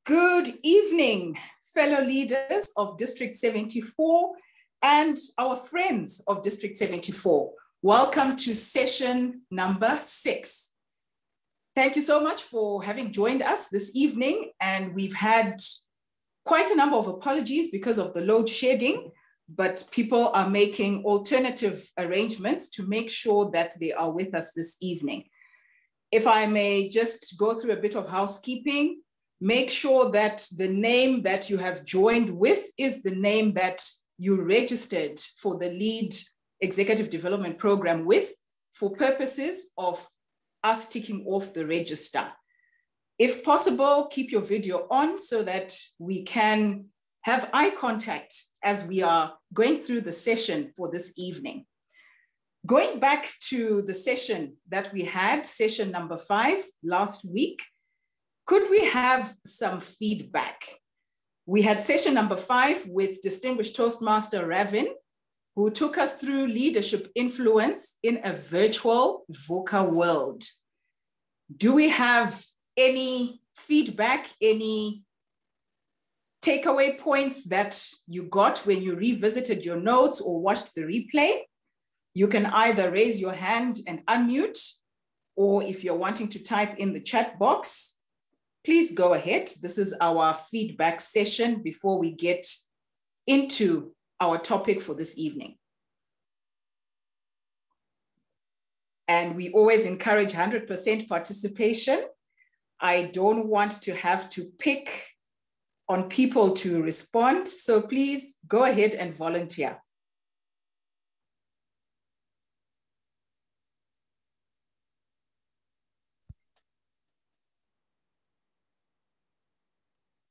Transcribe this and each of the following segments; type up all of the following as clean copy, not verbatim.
Good evening, fellow leaders of District 74 and our friends of District 74. Welcome to session number 6. Thank you so much for having joined us this evening, and we've had quite a number of apologies because of the load shedding, but people are making alternative arrangements to make sure that they are with us this evening. If I may just go through a bit of housekeeping, make sure that the name that you have joined with is the name that you registered for the L.E.A.D Executive Development Programme with, for purposes of us ticking off the register. If possible, keep your video on so that we can have eye contact as we are going through the session for this evening. Going back to the session that we had, session number 5 last week, could we have some feedback? We had session number 5 with distinguished Toastmaster Ravin, who took us through leadership influence in a virtual VUCA world. Do we have any feedback, any takeaway points that you got when you revisited your notes or watched the replay? You can either raise your hand and unmute, or if you're wanting to type in the chat box, please go ahead. This is our feedback session before we get into our topic for this evening. And we always encourage 100% participation. I don't want to have to pick on people to respond, so please go ahead and volunteer.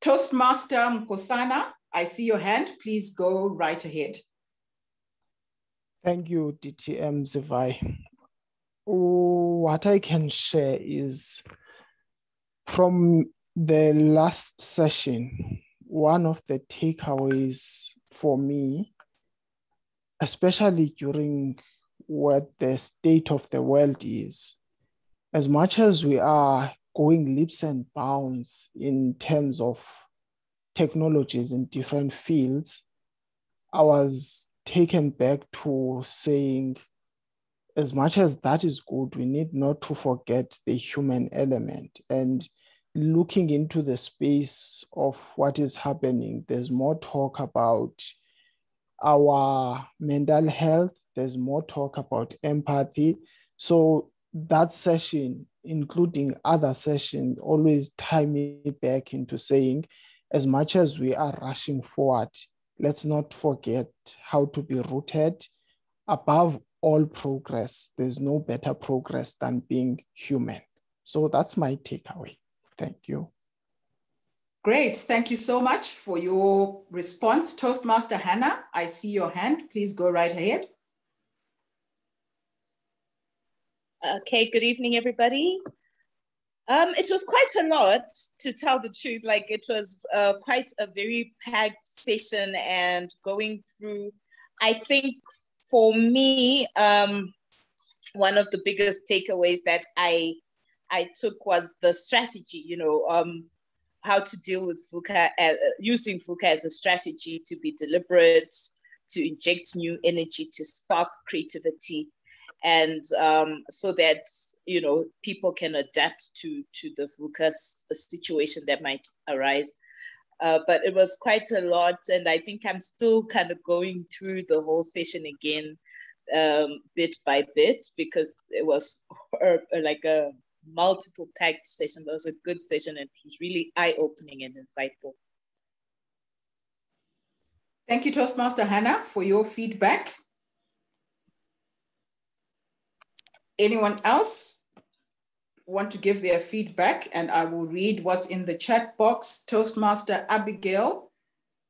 Toastmaster Mkosana, I see your hand. Please go right ahead. Thank you, DTM Zivai. What I can share is from the last session, one of the takeaways for me, especially during what the state of the world is, as much as we are going leaps and bounds in terms of technologies in different fields, I was taken back to saying, as much as that is good, we need not to forget the human element. And looking into the space of what is happening, there's more talk about our mental health, there's more talk about empathy. So that session, including other sessions, always tie me back into saying, as much as we are rushing forward, let's not forget how to be rooted. Above all progress, there's no better progress than being human. So that's my takeaway. Thank you. Great, thank you so much for your response. Toastmaster Hannah, I see your hand. Please go right ahead. Okay, good evening, everybody. It was quite a lot, to tell the truth. Like, it was quite a very packed session, and going through, I think for me, one of the biggest takeaways that I took was the strategy, how to deal with VUCA, using VUCA as a strategy to be deliberate, to inject new energy, to spark creativity, and so that, people can adapt to the VUCA situation that might arise. But it was quite a lot, and I think I'm still kind of going through the whole session again, bit by bit, because it was like a multiple packed session. It was a good session, and it was really eye-opening and insightful. Thank you, Toastmaster Hannah, for your feedback. Anyone else want to give their feedback? And I will read what's in the chat box. Toastmaster Abigail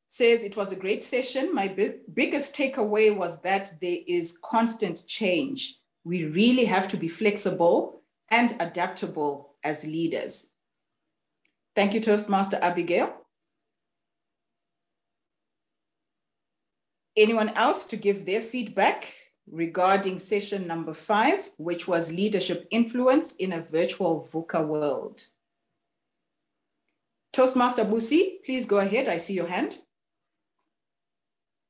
says, it was a great session. My biggest takeaway was that there is constant change. We really have to be flexible and adaptable as leaders. Thank you, Toastmaster Abigail. Anyone else to give their feedback regarding session number 5, which was leadership influence in a virtual VUCA world? Toastmaster Busi, please go ahead. I see your hand.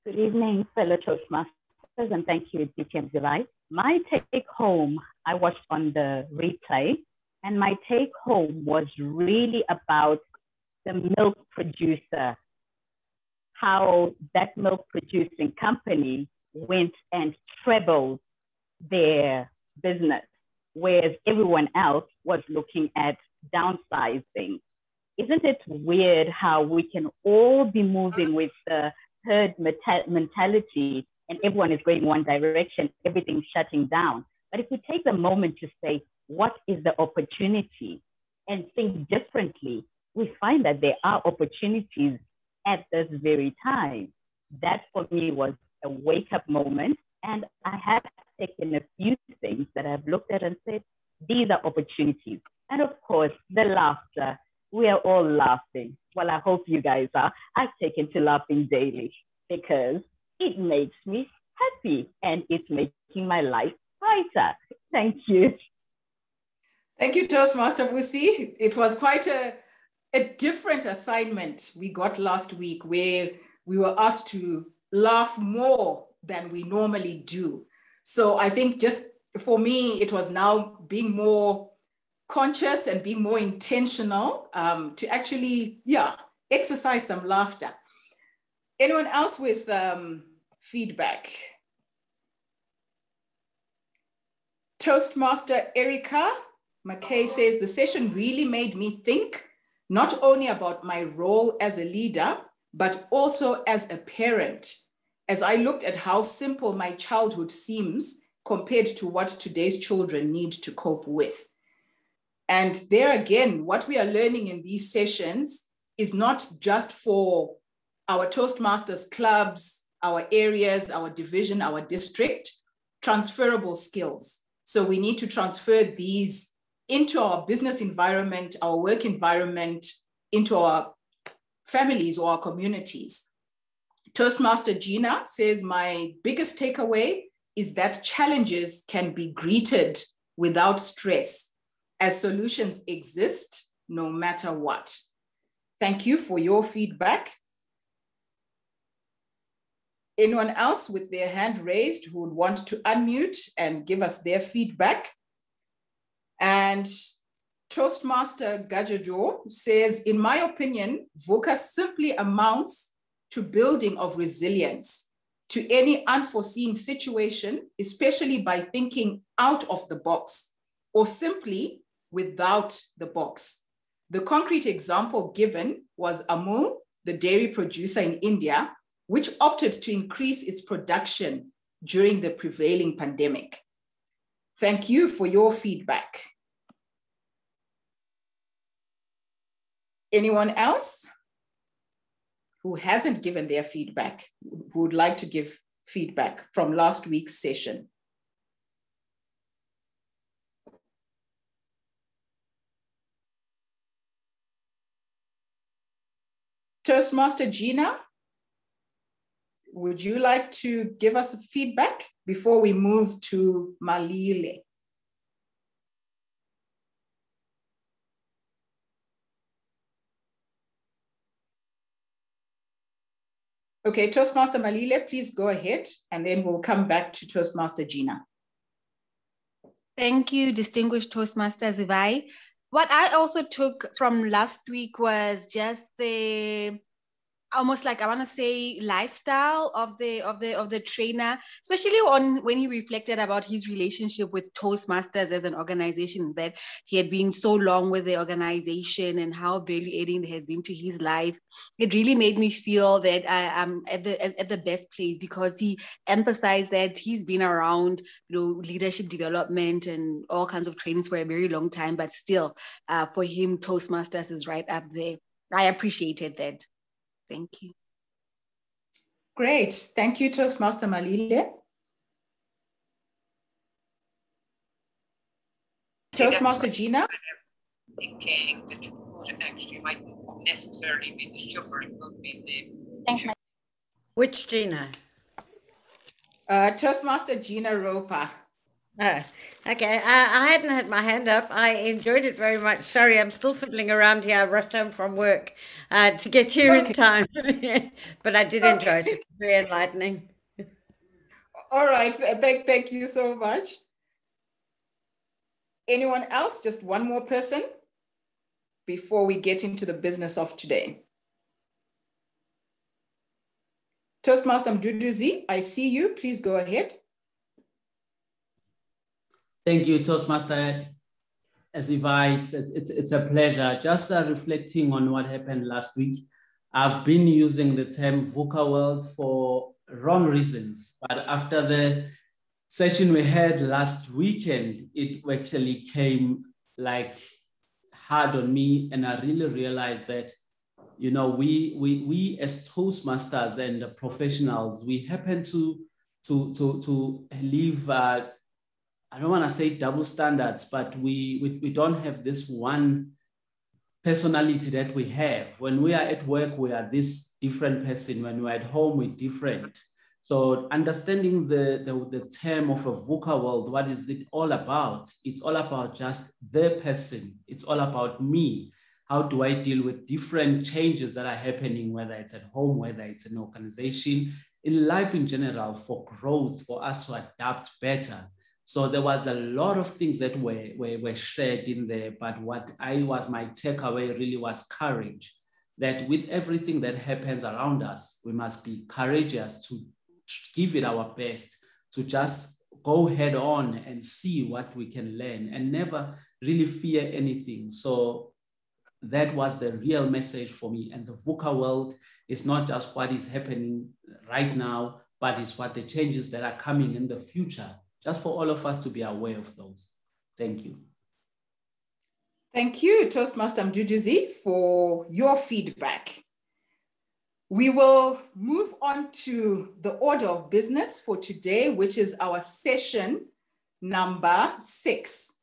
Good evening, fellow Toastmasters, and thank you, DTM July. My take home, I watched on the replay, and my take home was really about the milk producer, how that milk producing company went and trebled their business, whereas everyone else was looking at downsizing. Isn't it weird how we can all be moving with the herd mentality and everyone is going one direction, everything's shutting down. But if we take the moment to say, what is the opportunity and think differently, we find that there are opportunities at this very time. That for me was a wake-up moment. And I have taken a few things that I've looked at and said, these are opportunities. And of course, the laughter. We are all laughing. Well, I hope you guys are. I've taken to laughing daily because it makes me happy and it's making my life brighter. Thank you. Thank you, Toastmaster Busi. It was quite a different assignment we got last week where we were asked to laugh more than we normally do. So I think just for me, it was now being more conscious and being more intentional to actually, exercise some laughter. Anyone else with feedback? Toastmaster Erica McKay says, the session really made me think not only about my role as a leader, but also as a parent, as I looked at how simple my childhood seems compared to what today's children need to cope with. And there again, what we are learning in these sessions is not just for our Toastmasters clubs, our areas, our division, our district, transferable skills. So we need to transfer these into our business environment, our work environment, into our families or our communities. Toastmaster Gina says, my biggest takeaway is that challenges can be greeted without stress, as solutions exist no matter what. Thank you for your feedback. Anyone else with their hand raised who would want to unmute and give us their feedback? And Toastmaster Gajado says, in my opinion, VUCA simply amounts to building of resilience to any unforeseen situation, especially by thinking out of the box or simply without the box. The concrete example given was Amul, the dairy producer in India, which opted to increase its production during the prevailing pandemic. Thank you for your feedback. Anyone else who hasn't given their feedback, who would like to give feedback from last week's session? Toastmaster Gina, would you like to give us feedback before we move to Malile? Okay, Toastmaster Malile, please go ahead, and then we'll come back to Toastmaster Gina. Thank you, distinguished Toastmaster Zivai. What I also took from last week was just the almost like, I want to say, lifestyle of the trainer, especially when he reflected about his relationship with Toastmasters as an organization, that he had been so long with the organization and how value-adding it has been to his life. It really made me feel that I'm at the best place, because he emphasized that he's been around, leadership development and all kinds of trainings for a very long time, but still, for him, Toastmasters is right up there. I appreciated that. Thank you. Great. Thank you, Toastmaster Malile. Toastmaster Gina? Thinking that food actually might not necessarily be the sugar, it would be the... Thanks, which Gina? Toastmaster Gina Roper. Oh, okay. I hadn't had my hand up. I enjoyed it very much. Sorry, I'm still fiddling around here. I rushed home from work to get here in time. But I did enjoy it. It was very enlightening. All right. Thank you so much. Anyone else? Just one more person before we get into the business of today. Toastmaster Mduduzi, I see you. Please go ahead. Thank you, Toastmaster Zivai. It's a pleasure. Just reflecting on what happened last week. I've been using the term VUCA world for wrong reasons, but after the session we had last weekend, it actually came like hard on me, and I really realized that, you know, we as Toastmasters and professionals, we happen to live. I don't want to say double standards, but we don't have this one personality that we have. When we are at work, we are this different person. When we're at home, we're different. So understanding the term of a VUCA world, what is it all about? It's all about just the person. It's all about me. How do I deal with different changes that are happening, whether it's at home, whether it's an organization, in life in general, for growth, for us to adapt better. So there was a lot of things that were shared in there, but my takeaway really was courage, that with everything that happens around us, we must be courageous to give it our best, to just go head on and see what we can learn and never really fear anything. So that was the real message for me. And the VUCA world is not just what is happening right now, but it's what the changes that are coming in the future, just for all of us to be aware of those. Thank you. Thank you, Toastmaster Mduduzi, for your feedback. We will move on to the order of business for today, which is our session number 6.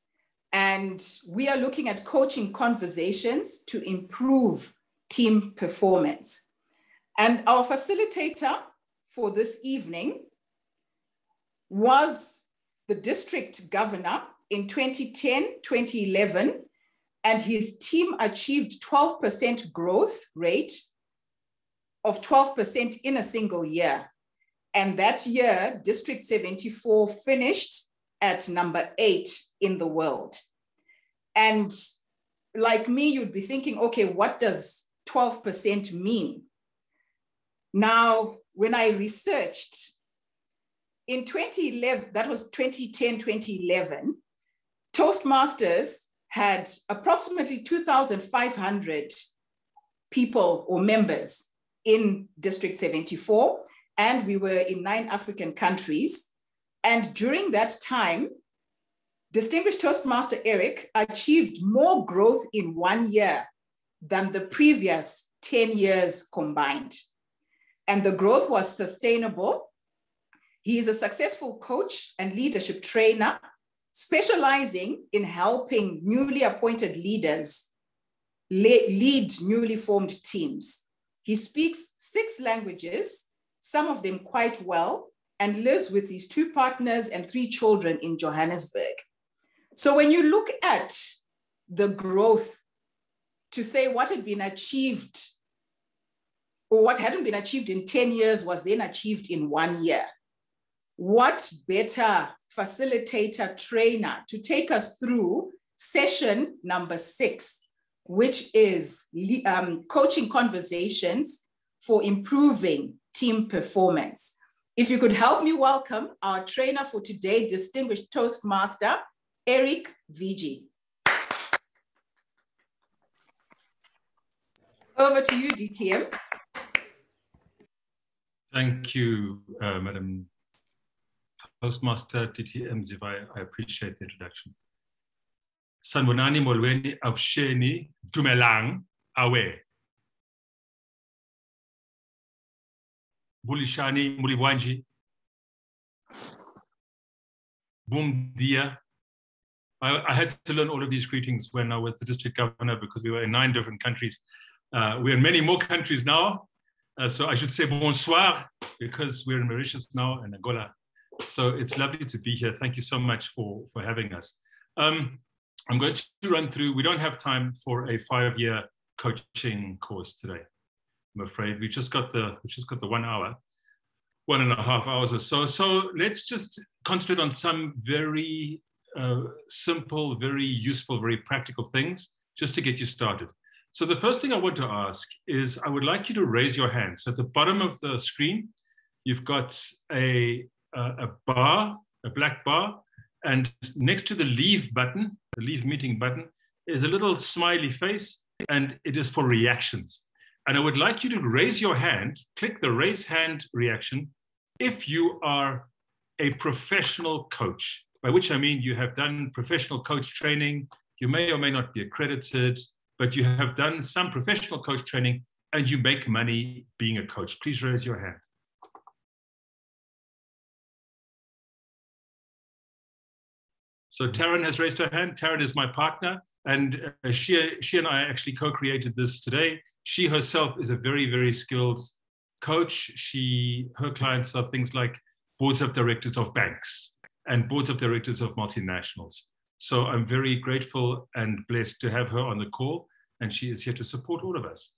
And we are looking at coaching conversations to improve team performance. And our facilitator for this evening was the district governor in 2010-2011, and his team achieved 12% growth rate of 12% in a single year. And that year, District 74 finished at number 8 in the world. And like me, you'd be thinking, okay, what does 12% mean? Now, when I researched, in 2011, that was 2010-2011, Toastmasters had approximately 2,500 people or members in District 74, and we were in 9 African countries. And during that time, Distinguished Toastmaster Erich achieved more growth in 1 year than the previous 10 years combined. And the growth was sustainable. He is a successful coach and leadership trainer, specializing in helping newly appointed leaders lead newly formed teams. He speaks 6 languages, some of them quite well, and lives with his 2 partners and 3 children in Johannesburg. So when you look at the growth, to say what had been achieved or what hadn't been achieved in 10 years was then achieved in 1 year. What better facilitator trainer to take us through session number 6, which is coaching conversations for improving team performance. If you could help me welcome our trainer for today, Distinguished Toastmaster, Erich Viedge. Over to you, DTM. Thank you, Madam Toastmaster DTM Zivai. I appreciate the introduction. Sanbonani molweni avsheni dumelang awe. Bulishani mulibwanji. Boom dia. I had to learn all of these greetings when I was the district governor because we were in 9 different countries. We're in many more countries now. So I should say bonsoir because we're in Mauritius now and Angola. So it's lovely to be here. Thank you so much for having us. I'm going to run through, we don't have time for a 5-year coaching course today. I'm afraid we just got the 1 hour, 1.5 hours or so. So let's just concentrate on some very simple, very useful, very practical things just to get you started. So the first thing I want to ask is I would like you to raise your hand. So at the bottom of the screen, you've got a bar, a black bar, and next to the leave button, the leave meeting button, is a little smiley face, and it is for reactions. And I would like you to raise your hand, click the raise hand reaction, if you are a professional coach, by which I mean you have done professional coach training, you may or may not be accredited, but you have done some professional coach training and you make money being a coach. Please raise your hand. So Taryn has raised her hand. Taryn is my partner, and she and I actually co-created this today. She herself is a very, very skilled coach. Her clients are things like boards of directors of banks and boards of directors of multinationals. So I'm very grateful and blessed to have her on the call, and she is here to support all of us.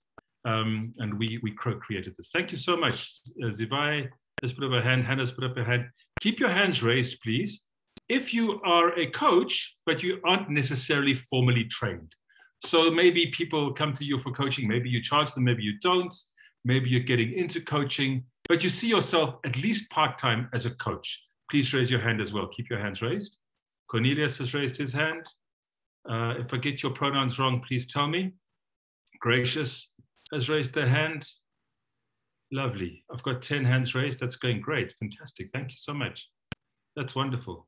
And we co-created this. Thank you so much. Zivai has put up her hand. Hannah's put up her hand. Keep your hands raised, please. If you are a coach, but you aren't necessarily formally trained. So maybe people come to you for coaching, maybe you charge them, maybe you don't, maybe you're getting into coaching, but you see yourself at least part-time as a coach. Please raise your hand as well. Keep your hands raised. Cornelius has raised his hand. If I get your pronouns wrong, please tell me. Gracious has raised their hand. Lovely. I've got 10 hands raised. That's going great. Fantastic. Thank you so much. That's wonderful.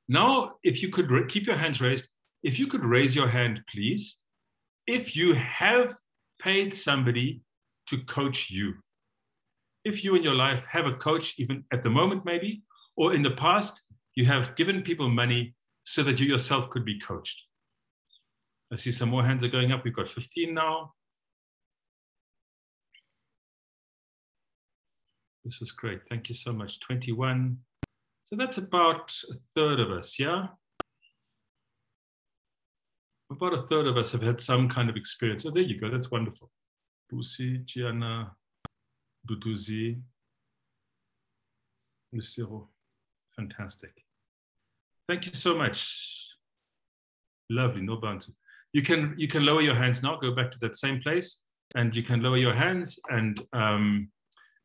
Now, if you could keep your hands raised, if you could raise your hand, please, if you have paid somebody to coach you. If you in your life have a coach, even at the moment maybe, or in the past, you have given people money so that you yourself could be coached. I see some more hands are going up. We've got 15 now. This is great. Thank you so much. 21. So that's about a third of us, yeah? About a third of us have had some kind of experience. Oh, there you go. That's wonderful. Busi, Gianna, Duduzi, Lucero. Fantastic. Thank you so much. Lovely, no bantu. You can lower your hands now. Go back to that same place, and you can lower your hands, and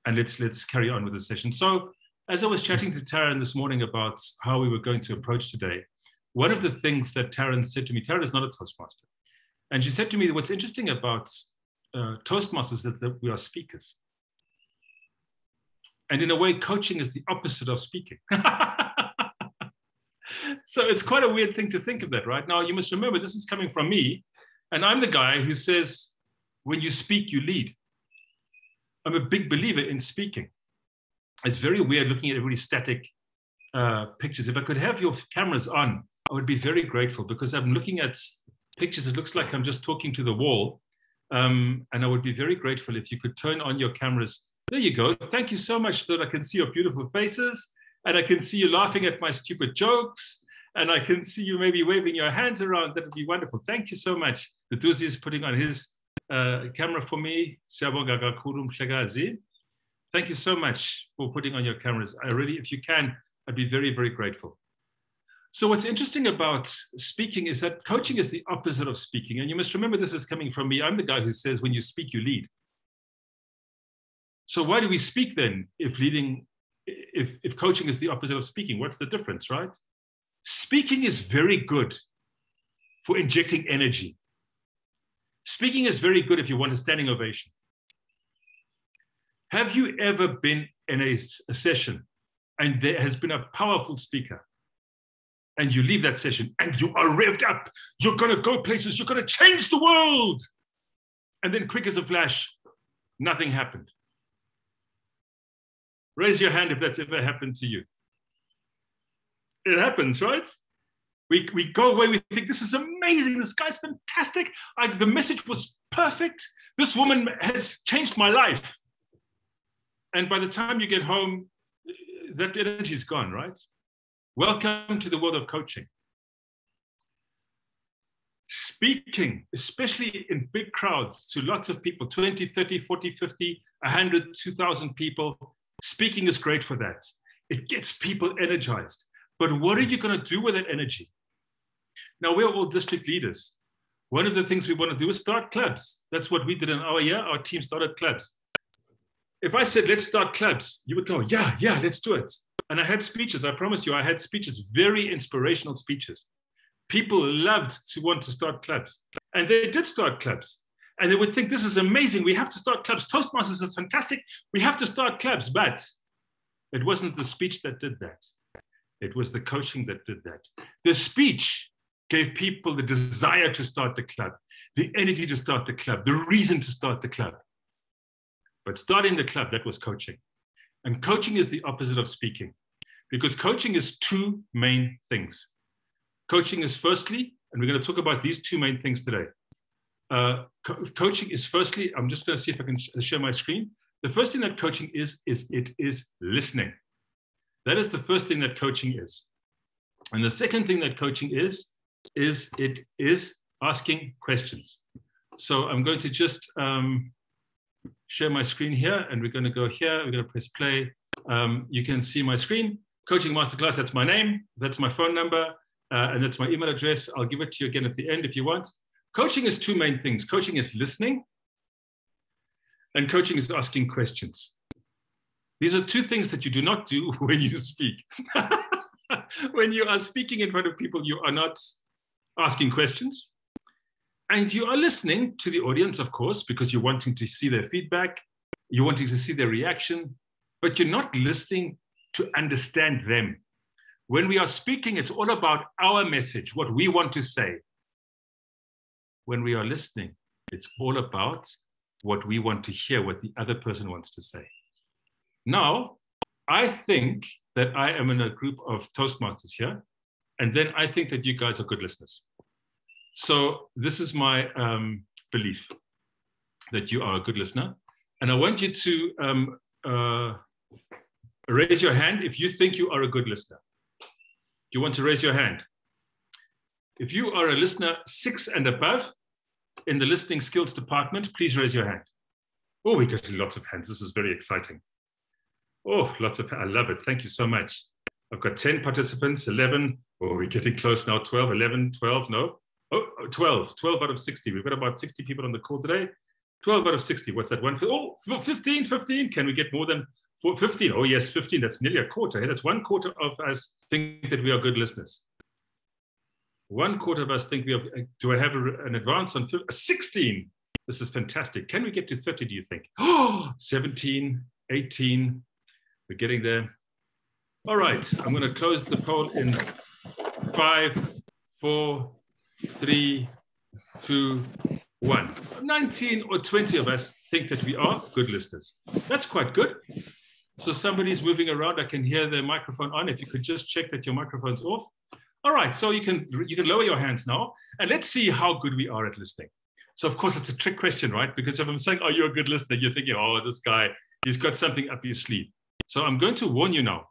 let's carry on with the session. So, as I was chatting to Taryn this morning about how we were going to approach today, one of the things that Taryn said to me, Taryn is not a Toastmaster, and she said to me, what's interesting about Toastmasters is that we are speakers. And in a way, coaching is the opposite of speaking. So it's quite a weird thing to think of that, right? Now, you must remember, this is coming from me, and I'm the guy who says, when you speak, you lead. I'm a big believer in speaking. It's very weird looking at everybody's static pictures. If I could have your cameras on, I would be very grateful, because I'm looking at pictures. It looks like I'm just talking to the wall. And I would be very grateful if you could turn on your cameras. There you go. Thank you so much, so that I can see your beautiful faces, and I can see you laughing at my stupid jokes, and I can see you maybe waving your hands around. That would be wonderful. Thank you so much. The Duzi is putting on his camera for me. Thank you so much for putting on your cameras. I really, if you can, I'd be very, very grateful. So what's interesting about speaking is that coaching is the opposite of speaking. And you must remember, this is coming from me. I'm the guy who says, when you speak, you lead. So why do we speak then if coaching is the opposite of speaking? What's the difference, right? Speaking is very good for injecting energy. Speaking is very good if you want a standing ovation. Have you ever been in a session and there has been a powerful speaker, and you leave that session and you are revved up, you're going to go places, you're going to change the world, and then quick as a flash, nothing happened? Raise your hand if that's ever happened to you. It happens, right? We go away, we think, this is amazing, this guy's fantastic, the message was perfect, this woman has changed my life. And by the time you get home, that energy is gone, right? Welcome to the world of coaching. Speaking, especially in big crowds to lots of people, 20, 30, 40, 50, 100, 2,000 people, speaking is great for that. It gets people energized. But what are you going to do with that energy? Now, we're all district leaders. One of the things we want to do is start clubs. That's what we did in our year. Our team started clubs. If I said, let's start clubs, you would go, yeah, let's do it. And I had speeches. I promise you, I had speeches, very inspirational speeches. People loved to want to start clubs. And they did start clubs. And they would think, this is amazing. We have to start clubs. Toastmasters is fantastic. We have to start clubs. But it wasn't the speech that did that. It was the coaching that did that. The speech gave people the desire to start the club, the energy to start the club, the reason to start the club. But starting the club, that was coaching. And coaching is the opposite of speaking, because coaching is two main things. Coaching is firstly, and we're going to talk about these two main things today. Coaching is firstly, I'm just going to see if I can share my screen. The first thing that coaching is it is listening. That is the first thing that coaching is. And the second thing that coaching is it is asking questions. So I'm going to just share my screen here, and we're going to go here. We're going to press play. You can see my screen. Coaching Masterclass, that's my name. That's my phone number. And that's my email address. I'll give it to you again at the end if you want. Coaching is two main things. Coaching is listening, and coaching is asking questions. These are two things that you do not do when you speak. When you are speaking in front of people, you are not asking questions. And you are listening to the audience, of course, because you're wanting to see their feedback. You're wanting to see their reaction, but you're not listening to understand them. When we are speaking, it's all about our message, what we want to say. When we are listening, it's all about what we want to hear, what the other person wants to say. Now, I think that I am in a group of Toastmasters here, and then I think that you guys are good listeners. So this is my belief, that you are a good listener. And I want you to raise your hand if you think you are a good listener. Do you want to raise your hand? If you are a listener 6 and above in the listening skills department, please raise your hand. Oh, we're getting lots of hands. This is very exciting. Oh, lots of, I love it. Thank you so much. I've got 10 participants, 11. Oh, we're getting close now. 12, 11, 12, no. Oh, 12 out of 60. We've got about 60 people on the call today. 12 out of 60. What's that one? Oh, 15. Can we get more than 15? Oh, yes, 15. That's nearly a quarter. That's 1/4 of us think that we are good listeners. 1/4 of us think we are. Do I have an advance on 16? This is fantastic. Can we get to 30, do you think? Oh, 17, 18. We're getting there. All right. I'm going to close the poll in 5, 4, 3, 2, 1. 19 or 20 of us think that we are good listeners. That's quite good. So somebody's moving around. I can hear their microphone on. If you could just check that your microphone's off. All right, so you can lower your hands now, and let's see how good we are at listening. So of course it's a trick question, right? Because if I'm saying, "Oh, you're a good listener," you're thinking, "Oh, this guy, he's got something up his sleeve." So I'm going to warn you now.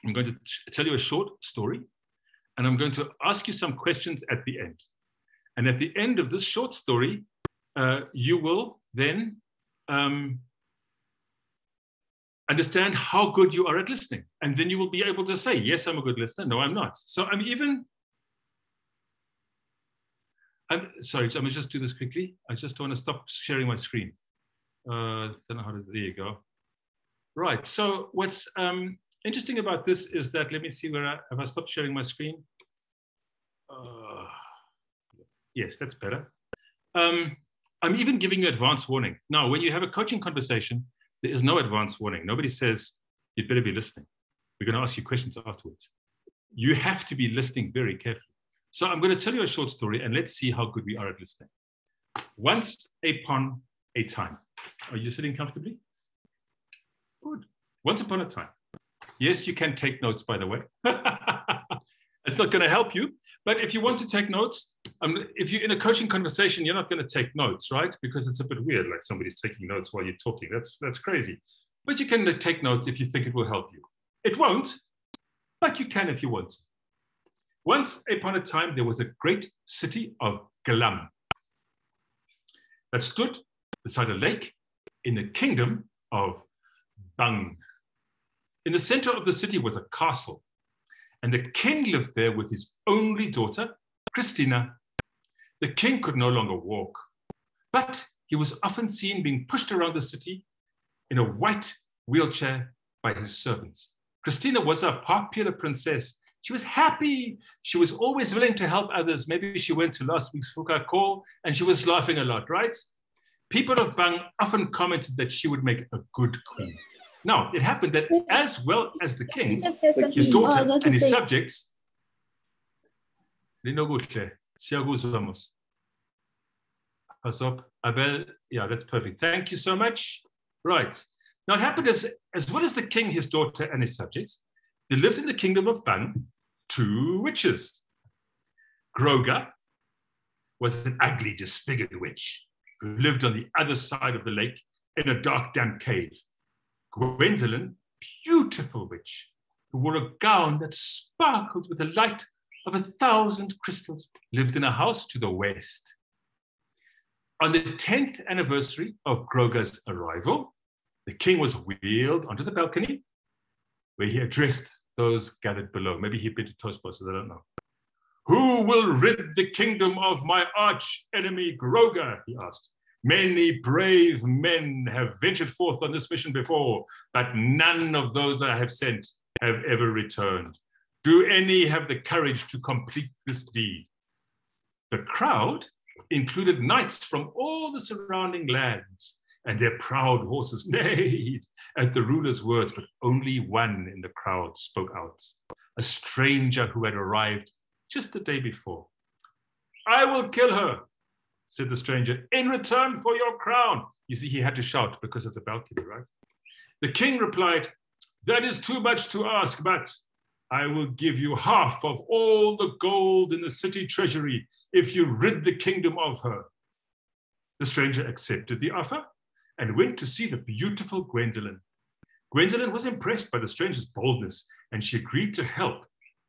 I'm going to tell you a short story, and I'm going to ask you some questions at the end. And at the end of this short story, you will then understand how good you are at listening. And then you will be able to say, yes, I'm a good listener. No, I'm not. So sorry, let me just do this quickly. I just want to stop sharing my screen. Don't know how to, there you go. Right, so what's interesting about this is that, let me see have I stopped sharing my screen? Yes, that's better. I'm even giving you advance warning. Now, when you have a coaching conversation, there is no advance warning. Nobody says, you'd better be listening. We're going to ask you questions afterwards. You have to be listening very carefully. So I'm going to tell you a short story, and let's see how good we are at listening. Once upon a time. Are you sitting comfortably? Good. Once upon a time. Yes, you can take notes, by the way. It's not going to help you. But if you want to take notes, if you're in a coaching conversation, you're not going to take notes, right? Because it's a bit weird, like somebody's taking notes while you're talking. That's crazy. But you can take notes if you think it will help you. It won't, but you can if you want. Once upon a time, there was a great city of Galam that stood beside a lake in the kingdom of Bang. In the center of the city was a castle, and the king lived there with his only daughter, Christina. The king could no longer walk, but he was often seen being pushed around the city in a white wheelchair by his servants. Christina was a popular princess. She was happy. She was always willing to help others. Maybe she went to last week's Fuka call and she was laughing a lot, right? People of Bang often commented that she would make a good queen. Now, it happened that as well as the king, his daughter and his subjects, Abel, yeah, that's perfect. Thank you so much. Right. Now, it happened as well as the king, his daughter, and his subjects, there lived in the kingdom of Bang 2 witches. Groga was an ugly, disfigured witch who lived on the other side of the lake in a dark, damp cave. Gwendolyn, beautiful witch, who wore a gown that sparkled with the light of 1,000 crystals, lived in a house to the west. On the 10th anniversary of Groga's arrival, the king was wheeled onto the balcony where he addressed those gathered below. Maybe he'd been to Toastmasters, I don't know. Who will rid the kingdom of my arch enemy Groga? He asked. Many brave men have ventured forth on this mission before, but none of those I have sent have ever returned. Do any have the courage to complete this deed? The crowd included knights from all the surrounding lands, and their proud horses neighed at the ruler's words, but only one in the crowd spoke out, a stranger who had arrived just the day before. I will kill her, said the stranger, in return for your crown. You see, he had to shout because of the balcony, right? The king replied, that is too much to ask, but I will give you half of all the gold in the city treasury if you rid the kingdom of her. The stranger accepted the offer and went to see the beautiful Gwendolyn. Gwendolyn was impressed by the stranger's boldness, and she agreed to help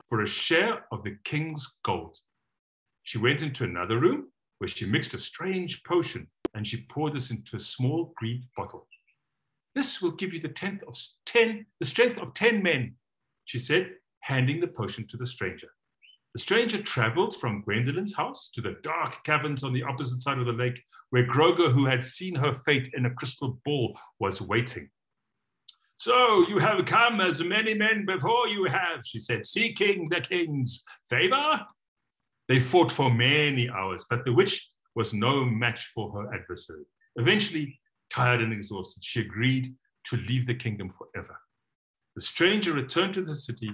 for a share of the king's gold. She went into another room where she mixed a strange potion, and she poured this into a small green bottle. This will give you the strength of 10 men, she said, handing the potion to the stranger. The stranger traveled from Gwendolyn's house to the dark caverns on the opposite side of the lake, where Groga, who had seen her fate in a crystal ball, was waiting. So you have come as many men before you have, she said, seeking the king's favor? They fought for many hours, but the witch was no match for her adversary. Eventually, tired and exhausted, she agreed to leave the kingdom forever. The stranger returned to the city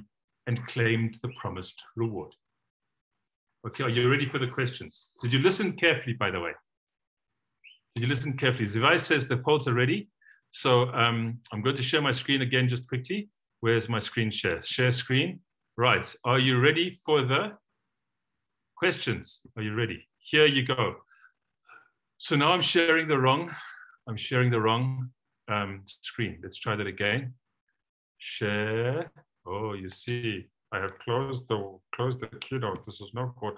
and claimed the promised reward. Okay, are you ready for the questions? Did you listen carefully, by the way? Did you listen carefully? Zivai says the polls are ready. So I'm going to share my screen again just quickly. Where's my screen share? Share screen. Right, are you ready for the questions? Are you ready? Here you go. So now I'm sharing the wrong screen. Let's try that again. Share. Oh, you see, I have closed the keynote. This is not good.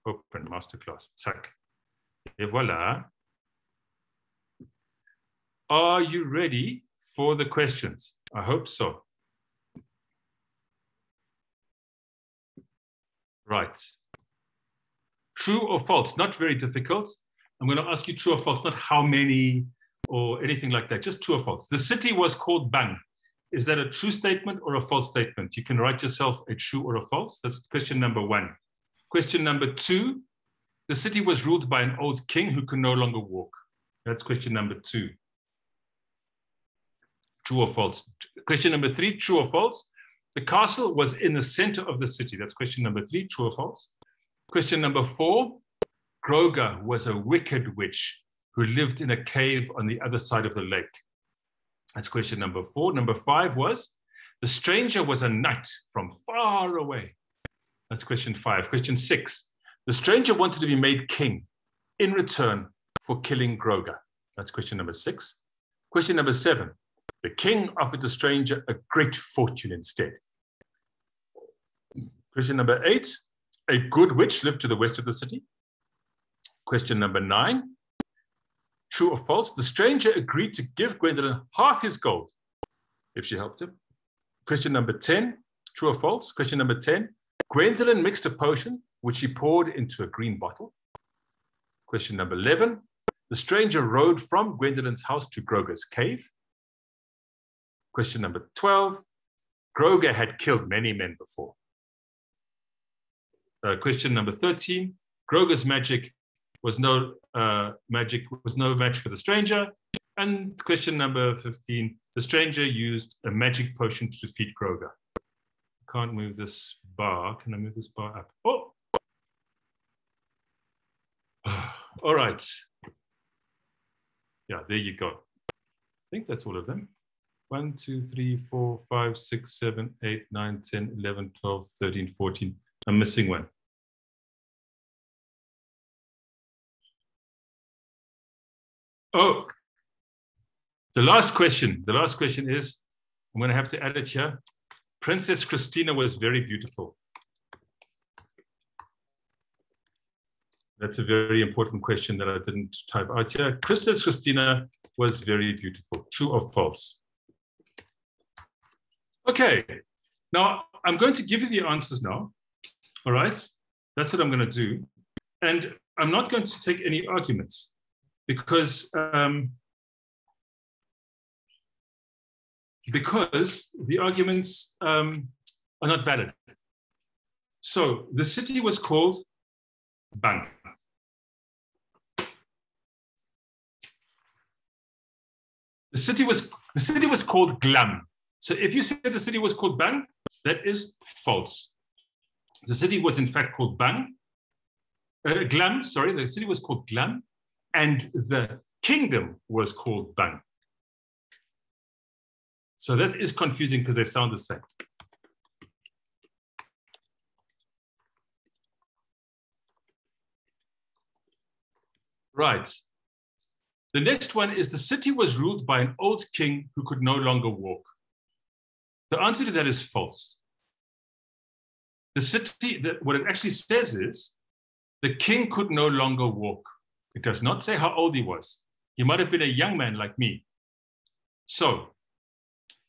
Open masterclass. Zack. Et voilà. Are you ready for the questions? I hope so. Right. True or false? Not very difficult. I'm going to ask you true or false, not how many or anything like that, just true or false. The city was called Bang. Is that a true statement or a false statement? You can write yourself a true or a false. That's question number 1. Question number 2, the city was ruled by an old king who could no longer walk. That's question number 2. True or false? Question number 3, true or false? The castle was in the center of the city. That's question number 3, true or false? Question number 4, Groga was a wicked witch who lived in a cave on the other side of the lake. That's question number 4. Number 5 was, the stranger was a knight from far away. That's question 5. Question 6, the stranger wanted to be made king in return for killing Groga. That's question number 6. Question number 7, The king offered the stranger a great fortune instead. Question number 8, a good witch lived to the west of the city. Question number 9, true or false? The stranger agreed to give Gwendolyn half his gold if she helped him. Question number 10, true or false? Question number 10, Gwendolyn mixed a potion which she poured into a green bottle. Question number 11, the stranger rode from Gwendolyn's house to Groger's cave. Question number 12, Groger had killed many men before. Question number 13, Groger's magic was no match for the stranger. And question number 15, the stranger used a magic potion to defeat Groger. Can't move this bar. Can I move this bar up? Oh! All right. Yeah, there you go. I think that's all of them. 1, 2, 3, 4, 5, 6, 7, 8, 9, 10, 11, 12, 13, 14. I'm missing one. Oh, the last question. The last question is, I'm going to have to add it here. Princess Christina was very beautiful. That's a very important question that I didn't type out here. Princess Christina was very beautiful. True or false? Okay. Now, I'm going to give you the answers now. All right? That's what I'm going to do. And I'm not going to take any arguments because the arguments are not valid. So the city was called Bang. The city was called Glam. So if you say the city was called Bang, that is false. The city was in fact called Bang. Glam, sorry, the city was called Glam, and the kingdom was called Bang. So that is confusing because they sound the same. Right. The next one is the city was ruled by an old king who could no longer walk. The answer to that is false. The city, what it actually says is the king could no longer walk. It does not say how old he was. He might have been a young man like me. So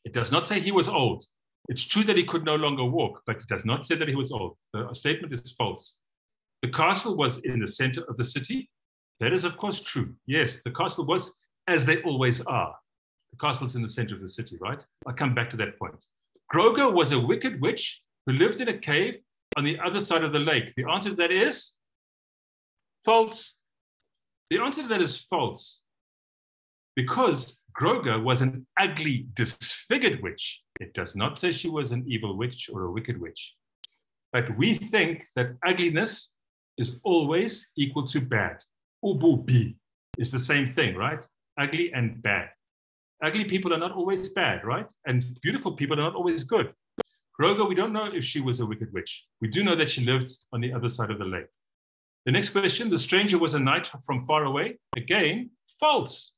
it does not say he was old. It's true that he could no longer walk, but it does not say that he was old. The statement is false. The castle was in the center of the city. That is, of course, true. Yes, the castle was, as they always are. The castle's in the center of the city, right? I'll come back to that point. Groger was a wicked witch who lived in a cave on the other side of the lake. The answer to that is false. The answer to that is false because Groger was an ugly, disfigured witch. It does not say she was an evil witch or a wicked witch. But we think that ugliness is always equal to bad. Ububi is the same thing, right? Ugly and bad. Ugly people are not always bad, right? And beautiful people are not always good. Groger, we don't know if she was a wicked witch. We do know that she lived on the other side of the lake. The next question, the stranger was a knight from far away. Again, false.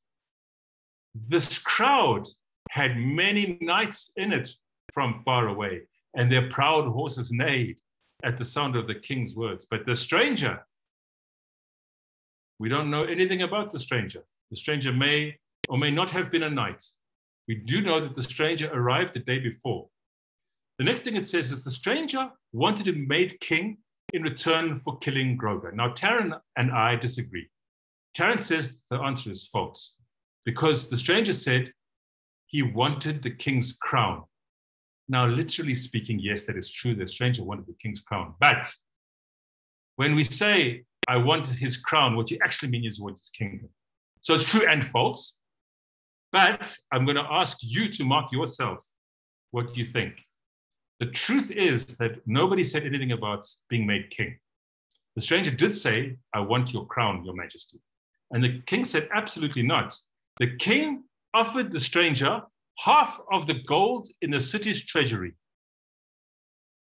This crowd had many knights in it from far away, and their proud horses neighed at the sound of the king's words. But the stranger, we don't know anything about the stranger. The stranger may or may not have been a knight. We do know that the stranger arrived the day before. The next thing it says is the stranger wanted to be made king in return for killing Groger. Now, Taryn and I disagree. Taryn says the answer is false because the stranger said he wanted the king's crown. Now, literally speaking, yes, that is true. The stranger wanted the king's crown. But when we say, I wanted his crown, what you actually mean is you want his kingdom. So it's true and false. But I'm going to ask you to mark yourself. What do you think? The truth is that nobody said anything about being made king. The stranger did say, I want your crown, your majesty. And the king said, absolutely not. The king offered the stranger half of the gold in the city's treasury.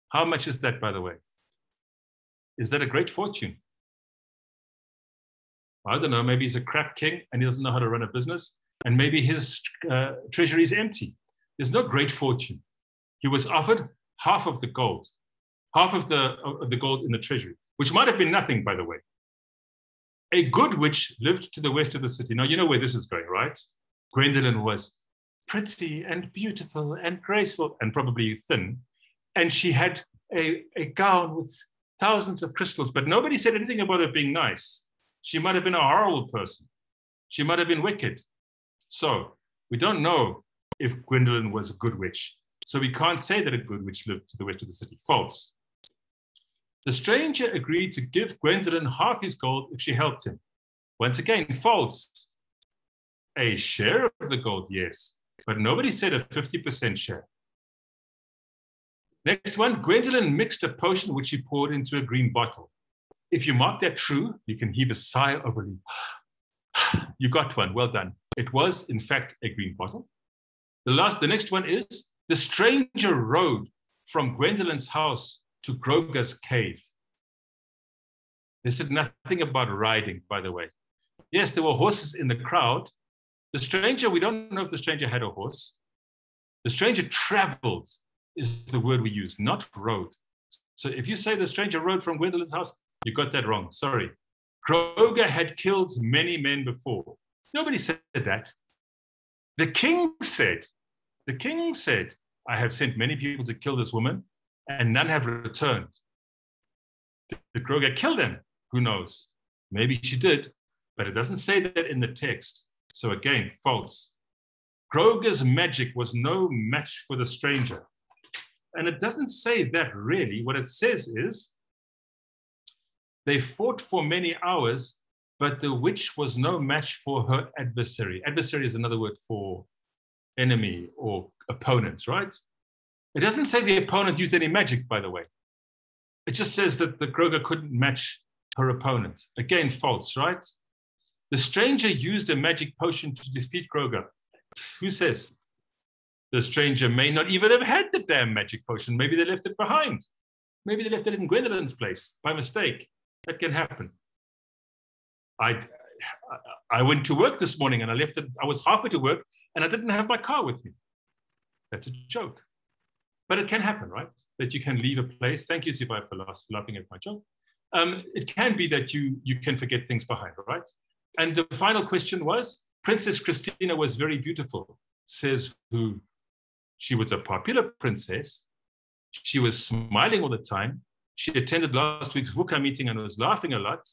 How much is that, by the way? Is that a great fortune? I don't know, maybe he's a crap king and he doesn't know how to run a business. and maybe his treasury is empty. There's no great fortune. He was offered half of the gold, half of the gold in the treasury, which might have been nothing, by the way. A good witch lived to the west of the city. Now, you know where this is going, right? Gwendolyn was pretty and beautiful and graceful and probably thin. And she had a gown with thousands of crystals, but nobody said anything about her being nice. She might have been a horrible person. She might have been wicked. So we don't know if Gwendolyn was a good witch. So we can't say that a good witch lived to the west of the city. False. The stranger agreed to give Gwendolyn half his gold if she helped him. Once again, false. A share of the gold, yes, but nobody said a 50% share. Next one, Gwendolyn mixed a potion which she poured into a green bottle. If you mark that true, you can heave a sigh of relief. You got one, well done. It was, in fact, a green bottle. The next one is, the stranger rode from Gwendolyn's house to Groga's cave. They said nothing about riding, by the way. Yes, there were horses in the crowd. The stranger, we don't know if the stranger had a horse. The stranger traveled is the word we use, not rode. So if you say the stranger rode from Gwendolyn's house, you got that wrong, sorry. Groga had killed many men before. Nobody said that. The king said, I have sent many people to kill this woman and none have returned. Did Groga kill them? Who knows? Maybe she did, but it doesn't say that in the text. So again, false. Groga's magic was no match for the stranger. And it doesn't say that really. What it says is, they fought for many hours, but the witch was no match for her adversary. Adversary is another word for enemy or opponents, right? It doesn't say the opponent used any magic, by the way. It just says that the Groga couldn't match her opponent. Again, false, right? The stranger used a magic potion to defeat Groga. Who says? The stranger may not even have had the damn magic potion. Maybe they left it behind. Maybe they left it in Gwendolyn's place by mistake. That can happen. I went to work this morning and I left it. I was halfway to work and I didn't have my car with me. That's a joke. But it can happen, right? That you can leave a place. Thank you, Sivai, for laughing at my joke. It can be that you can forget things behind, right? And the final question was, Princess Christina was very beautiful. Says who? She was a popular princess. She was smiling all the time. She attended last week's VUCA meeting and was laughing a lot.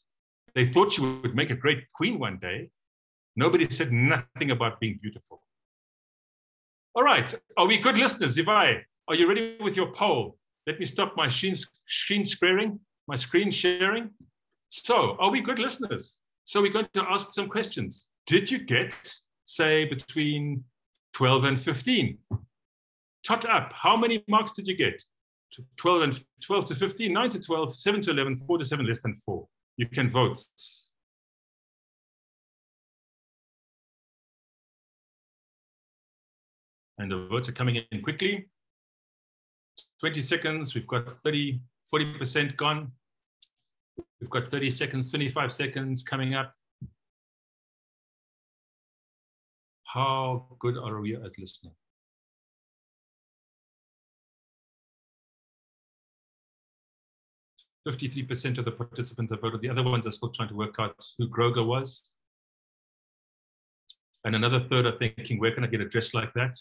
They thought she would make a great queen one day. Nobody said nothing about being beautiful. All right, are we good listeners? Sivai, are you ready with your poll? Let me stop my screen sharing. So, are we good listeners? So we're going to ask some questions. Did you get, say, between 12 and 15? Tot up, how many marks did you get? 12 to 15, 9 to 12, 7 to 11, 4 to 7, less than 4. You can vote. And the votes are coming in quickly. 20 seconds, we've got 30, 40% gone. We've got 30 seconds, 25 seconds coming up. How good are we at listening? %53% of the participants have voted. The other ones are still trying to work out who Groga was. And another third are thinking, where can I get a dress like that?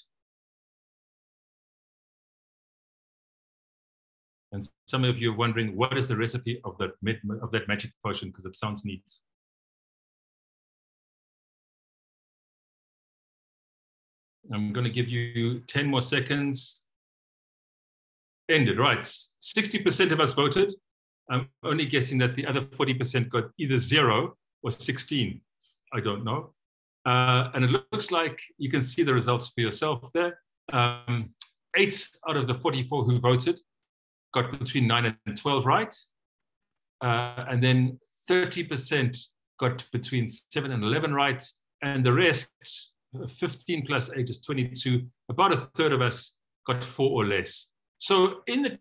And some of you are wondering, what is the recipe of that magic potion? Because it sounds neat. I'm going to give you 10 more seconds. Ended, right. 60% of us voted. I'm only guessing that the other 40% got either 0 or 16. I don't know. And it looks like you can see the results for yourself there. 8 out of the 44 who voted got between 9 and 12 right. And then 30% got between 7 and 11 right. And the rest, 15 plus 8 is 22. About a third of us got 4 or less. So I'm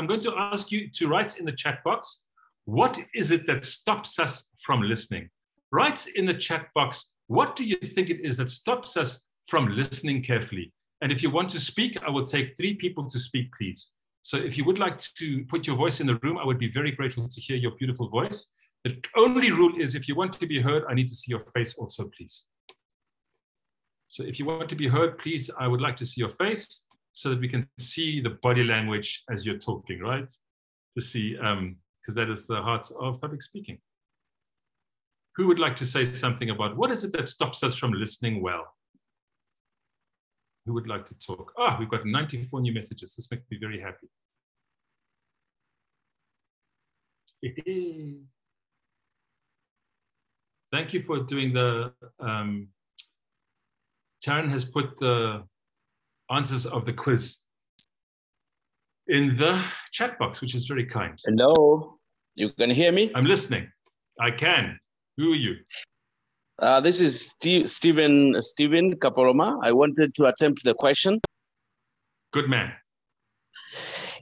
going to ask you to write in the chat box, what is it that stops us from listening? Write in the chat box, What do you think it is that stops us from listening carefully? And if you want to speak, I will take 3 people to speak, please. So if you would like to put your voice in the room, I would be very grateful to hear your beautiful voice. The only rule is if you want to be heard, I need to see your face also, please. So if you want to be heard, please, I would like to see your face so that we can see the body language as you're talking, right? To see, because that is the heart of public speaking. Who would like to say something about what is it that stops us from listening well? Who would like to talk? Ah, we've got 94 new messages. This makes me very happy. Thank you for doing the, Taryn has put the answers of the quiz in the chat box, which is very kind. Hello, you can hear me? I'm listening. I can. Who are you? This is Stephen Kapoloma. I wanted to attempt the question. Good man.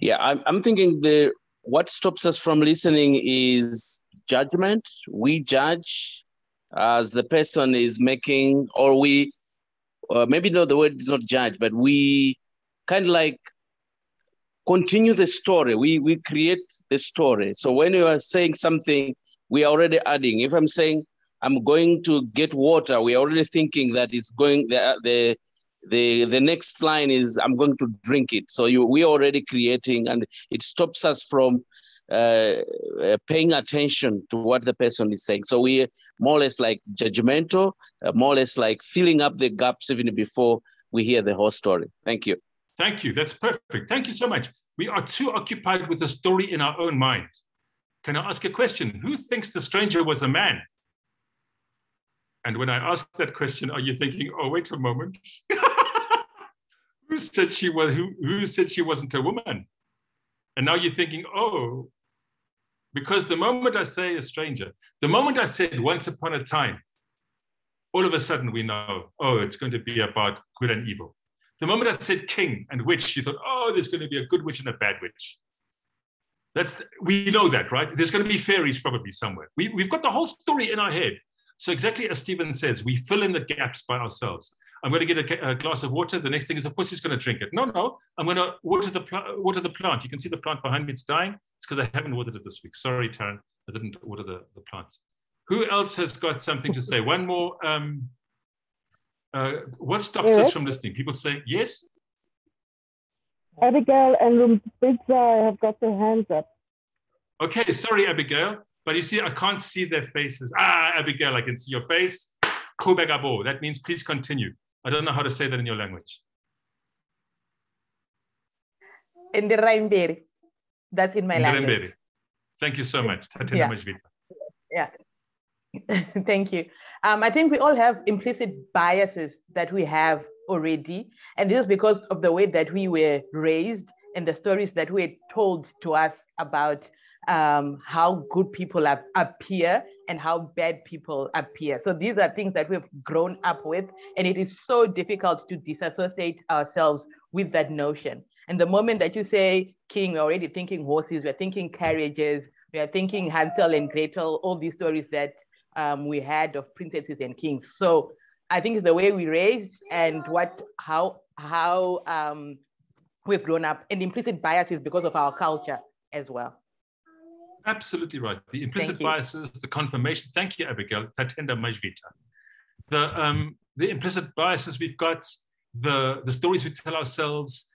Yeah, I'm thinking what stops us from listening is judgment. We judge as the person is making, or we, maybe no, the word is not judge, but we kind of like continue the story. We create the story. So when you are saying something, we are already adding. If I'm saying I'm going to get water, we're already thinking that it's going, the next line is I'm going to drink it. So we're already creating, and it stops us from paying attention to what the person is saying. So we're more or less like judgmental, more or less like filling up the gaps even before we hear the whole story. Thank you. Thank you. That's perfect. Thank you so much. We are too occupied with the story in our own mind. Can I ask a question? Who thinks the stranger was a man? And when I ask that question, are you thinking, oh, wait a moment. Who said she wasn't a woman? And now you're thinking, oh, because the moment I say a stranger, the moment I said once upon a time, all of a sudden we know, oh, it's going to be about good and evil. The moment I said king and witch, you thought, oh, there's going to be a good witch and a bad witch. We know that, right? There's going to be fairies probably somewhere. We've got the whole story in our head. So exactly as Stephen says, we fill in the gaps by ourselves. I'm going to get a glass of water. The next thing is, of course, he's going to drink it. No, I'm going to water the plant. You can see the plant behind me. It's dying. It's because I haven't watered it this week. Sorry, Taryn, I didn't water the plant. Who else has got something to say? One more. What stops us from listening? People say yes. Abigail and Room Pizza have got their hands up. Okay, sorry, Abigail. But you see, I can't see their faces. Ah, Abigail, I can see your face. Kubegabo. That means please continue. I don't know how to say that in your language. In the Raimberi. That's in my language. Thank you so much. Yeah. Thank you. I think we all have implicit biases that we have already. And this is because of the way that we were raised and the stories that were told to us about how good people appear and how bad people appear. So these are things that we've grown up with, and it is so difficult to disassociate ourselves with that notion. And the moment that you say king, we're already thinking horses, we're thinking carriages, we are thinking Hansel and Gretel, all these stories that we had of princesses and kings. So I think it's the way we raised and how we've grown up, and implicit biases because of our culture as well. Absolutely right. The implicit biases, the confirmation. Thank you, Abigail. Tatenda Majvita. The implicit biases we've got, the stories we tell ourselves,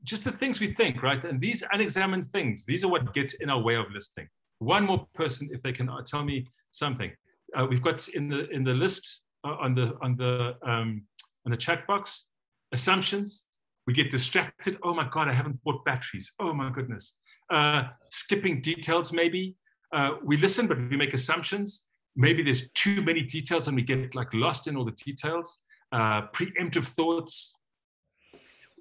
just the things we think, right? And these unexamined things, these are what gets in our way of listening. One more person, if they can tell me something. We've got in the list on the chat box, assumptions. We get distracted. Oh my God, I haven't bought batteries. Oh my goodness. Skipping details, maybe. We listen, but we make assumptions. Maybe there's too many details and we get like lost in all the details. Preemptive thoughts.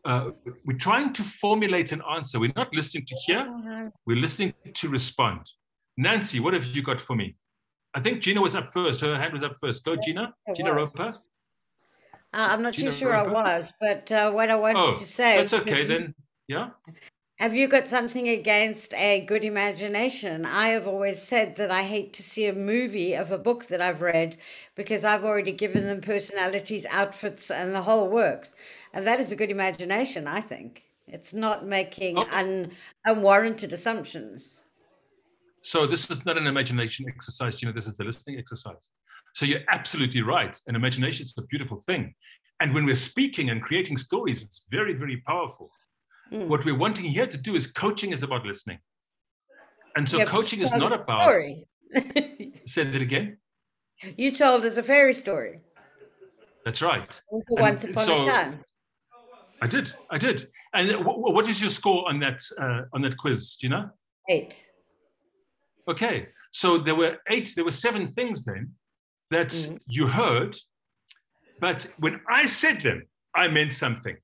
We're trying to formulate an answer. We're not listening to hear, we're listening to respond. Nancy, what have you got for me? I think Gina was up first. Her hand was up first. Go, Gina. Gina Roper. I'm not too sure I was, but what I wanted to say. That's okay then. Yeah. Have you got something against a good imagination? I have always said that I hate to see a movie of a book that I've read because I've already given them personalities, outfits, and the whole works. And that is a good imagination, I think. It's not making unwarranted assumptions. So this is not an imagination exercise, this is a listening exercise. So you're absolutely right. And imagination is a beautiful thing. And when we're speaking and creating stories, it's very, very powerful. What we're wanting here to do is coaching is about listening. And so coaching is not about... Story. Say that again. You told us a fairy story. That's right. Once upon a time. I did. And what is your score on that quiz? Do you know? 8. Okay. So there were 7 things then that you heard, but when I said them, I meant something.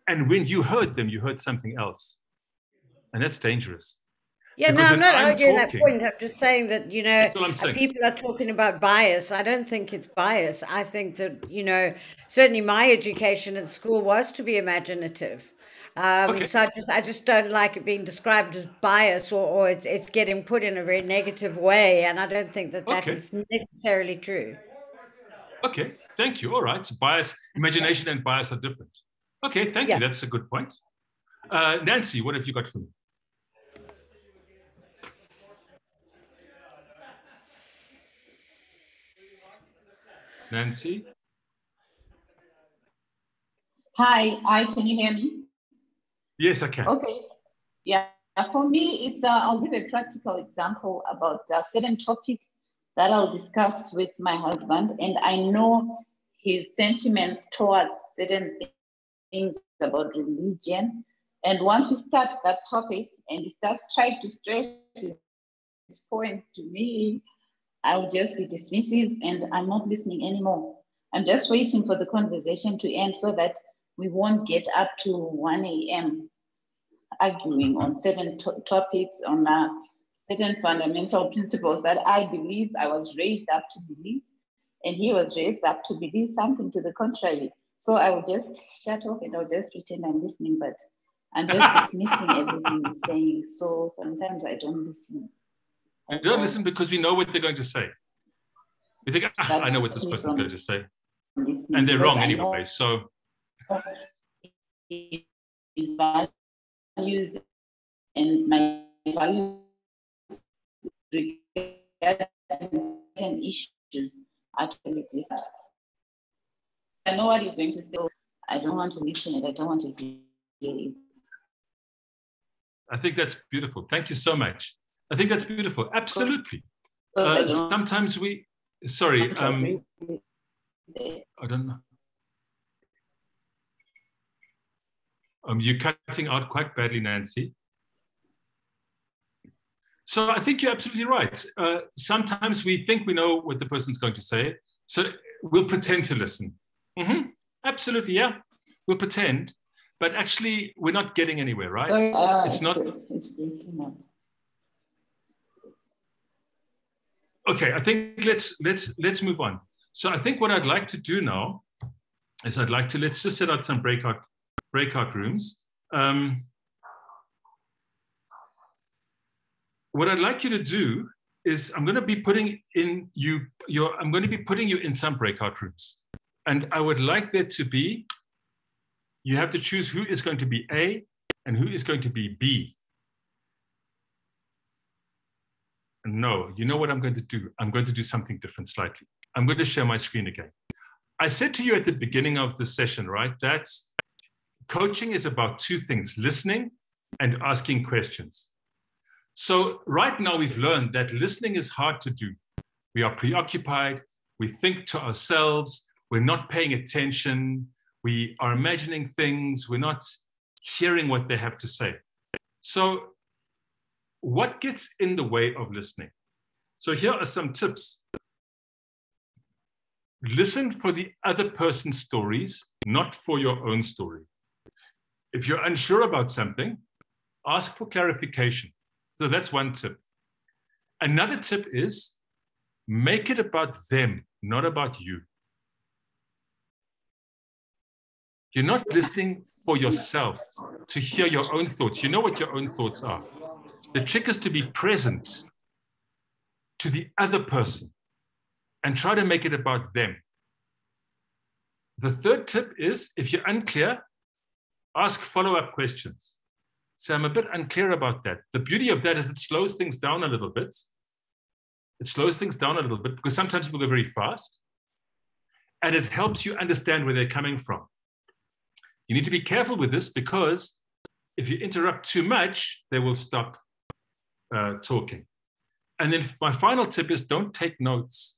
And when you heard them, you heard something else. And that's dangerous. Yeah, no, I'm not arguing that point. I'm just saying that, people are talking about bias. I don't think it's bias. I think that, certainly my education at school was to be imaginative. So I just don't like it being described as bias or it's getting put in a very negative way. And I don't think that is necessarily true. Okay, thank you. All right. So bias, imagination and bias are different. Okay, thank you. That's a good point. Nancy, what have you got for me? Nancy? Hi, can you hear me? Yes, I can. Okay, yeah. For me, I'll give a practical example about a certain topic that I'll discuss with my husband, and I know his sentiments towards certain things about religion. And once he starts that topic and he starts trying to stress his point to me, I'll just be dismissive and I'm not listening anymore. I'm just waiting for the conversation to end so that we won't get up to 1 a.m. arguing on certain topics, on certain fundamental principles that I believe I was raised up to believe, and he was raised up to believe something to the contrary. So I will just shut off and I'll just pretend I'm listening, but I'm just dismissing everything he's saying. So sometimes I don't listen. You don't listen because we know what they're going to say. We think, I know what this person's going to say. And they're wrong anyway, so. His values and my values regarding issues are totally different. I know what he's going to say. I don't want to listen and I don't want to hear it. I think that's beautiful. Thank you so much. I think that's beautiful. Absolutely. Sometimes we, sorry, I don't know. You're cutting out quite badly, Nancy. So I think you're absolutely right. Sometimes we think we know what the person's going to say, so we'll pretend to listen. Absolutely, yeah. We'll pretend, but actually we're not getting anywhere, right? Sorry, it's not. It's breaking up. Okay, I think let's move on. So I think what I'd like to do now is let's just set out some breakout rooms. What I'd like you to do is I'm going to be putting you in some breakout rooms, and I would like there to be. You have to choose who is going to be A and who is going to be B. No, you know what I'm going to do? I'm going to do something different slightly. I'm going to share my screen again. I said to you at the beginning of the session, right, that coaching is about 2 things, listening and asking questions. So right now we've learned that listening is hard to do. We are preoccupied, we think to ourselves, we're not paying attention, we are imagining things, we're not hearing what they have to say. So what gets in the way of listening? So here are some tips. Listen for the other person's stories, not for your own story. If you're unsure about something, ask for clarification. So that's one tip. Another tip is make it about them, not about you. You're not listening for yourself to hear your own thoughts. You know what your own thoughts are. The trick is to be present to the other person and try to make it about them. The third tip is, if you're unclear, ask follow-up questions. So I'm a bit unclear about that. The beauty of that is it slows things down a little bit. It slows things down a little bit because sometimes people go very fast, and it helps you understand where they're coming from. You need to be careful with this because if you interrupt too much, they will stop talking. And then my final tip is don't take notes.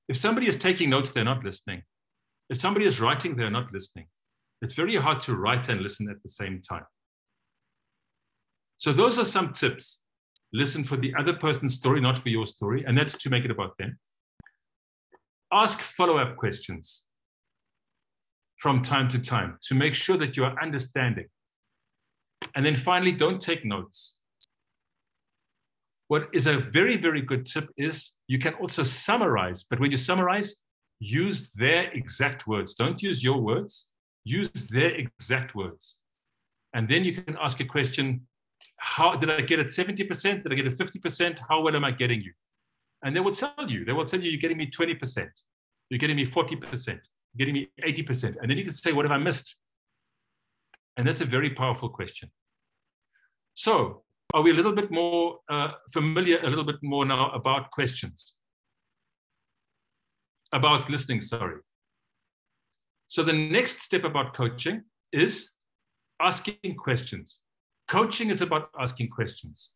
If somebody is taking notes, they're not listening. If somebody is writing, they're not listening. It's very hard to write and listen at the same time. So those are some tips. Listen for the other person's story, not for your story, and that's to make it about them. Ask follow-up questions from time to time to make sure that you are understanding. And then finally, don't take notes. What is a very, very good tip is you can also summarize, but when you summarize, use their exact words. Don't use your words, use their exact words. And then you can ask a question, how did I get it 70%? Did I get it 50%? How well am I getting you? And they will tell you, you're getting me 20%. You're getting me 40%. You're getting me 80%. And then you can say, what have I missed? And that's a very powerful question. So are we a little bit more familiar, a little bit more now about questions? About listening, sorry. So the next step about coaching is asking questions. Coaching is about asking questions.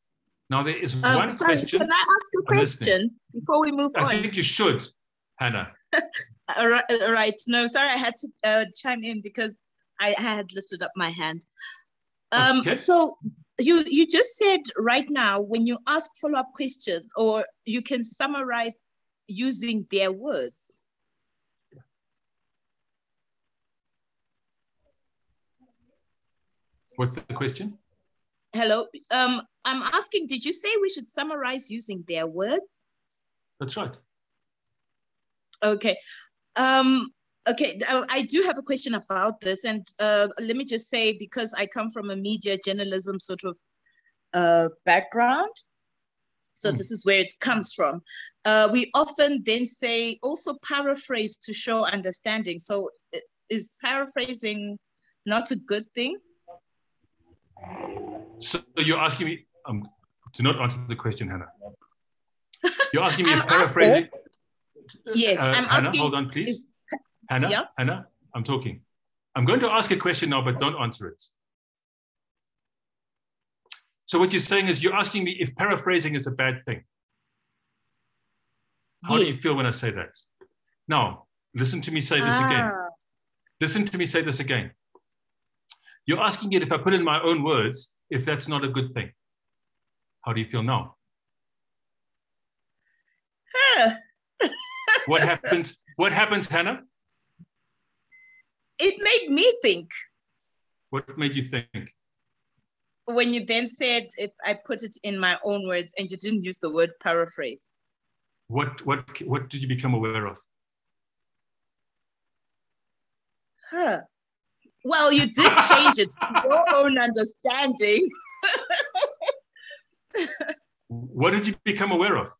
Now there is one question. Can I ask a question before we move on? I think you should, Hannah. All right. No, sorry, I had to chime in because I had lifted up my hand. Okay. So you just said right now, when you ask follow-up questions, or you can summarize using their words. What's the question? Hello. I'm asking, did you say we should summarize using their words? That's right. Okay. Okay, I do have a question about this, and let me just say, because I come from a media journalism sort of background, so this is where it comes from. We often then say, also paraphrase to show understanding. So is paraphrasing not a good thing? So you're asking me, do not answer the question, Hannah. You're asking me if paraphrasing... Yes, I'm Hannah, asking... hold on, please. Hannah, yeah? Hannah, I'm talking. I'm going to ask a question now, but don't answer it. So what you're saying is you're asking me if paraphrasing is a bad thing. How do you feel when I say that? Now, listen to me say this again. Listen to me say this again. You're asking it if I put in my own words, if that's not a good thing. How do you feel now? What happened? What happened, Hannah? It made me think. What made you think? When you then said, if I put it in my own words, and you didn't use the word paraphrase. What did you become aware of? Well, you did change it to your own understanding. What did you become aware of?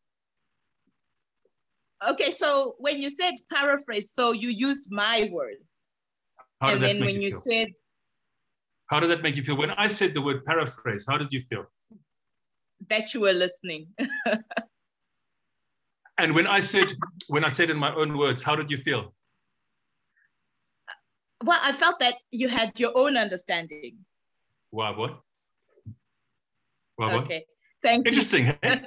Okay, so when you said paraphrase, so you used my words. How and then when you said... How did that make you feel? When I said the word paraphrase, how did you feel? That you were listening. And when I said in my own words, how did you feel? Well, I felt that you had your own understanding. Wow, what? Okay, thank you. Interesting, eh?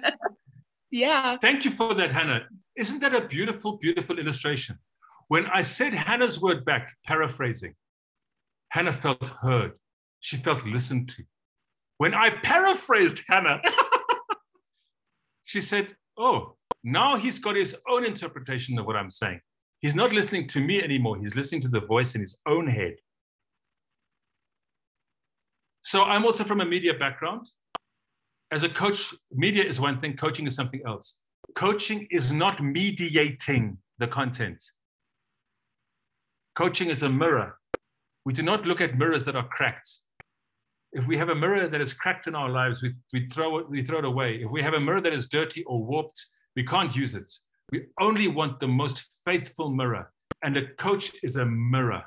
Yeah. Thank you for that, Hannah. Isn't that a beautiful, beautiful illustration? When I said Hannah's word back, paraphrasing, Hannah felt heard. She felt listened to. When I paraphrased Hannah, she said, oh, now he's got his own interpretation of what I'm saying. He's not listening to me anymore. He's listening to the voice in his own head. So I'm also from a media background. As a coach, media is one thing, coaching is something else. Coaching is not mediating the content. Coaching is a mirror. We do not look at mirrors that are cracked. If we have a mirror that is cracked in our lives, we throw it away. If we have a mirror that is dirty or warped, we can't use it. We only want the most faithful mirror. And a coach is a mirror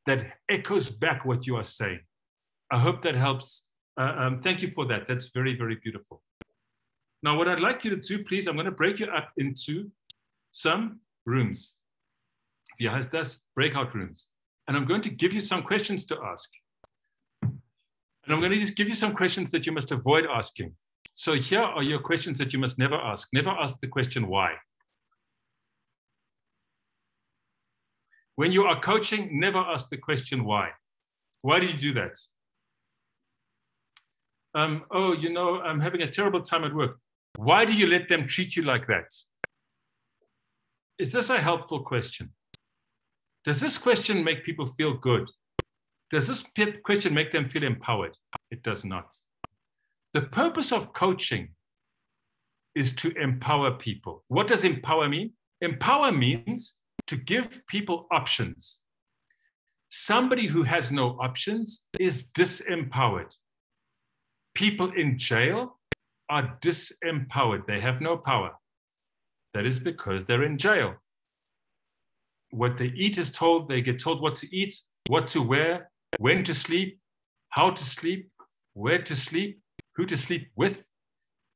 that echoes back what you are saying. I hope that helps. Thank you for that. That's very, very beautiful. Now, what I'd like you to do, please, I'm going to break you up into some rooms. Wie heißt das? Breakout rooms. And I'm going to give you some questions to ask. And I'm going to just give you some questions that you must avoid asking. So here are your questions that you must never ask. Never ask the question why. When you are coaching, never ask the question why. Why did you do that? Oh, you know, I'm having a terrible time at work. Why do you let them treat you like that? Is this a helpful question? Does this question make people feel good? Does this question make them feel empowered? It does not. The purpose of coaching is to empower people. What does empower mean? Empower means to give people options. Somebody who has no options is disempowered. People in jail are disempowered. They have no power. That is because they're in jail. What they eat is told, they get told what to eat, what to wear, when to sleep, how to sleep, where to sleep, who to sleep with.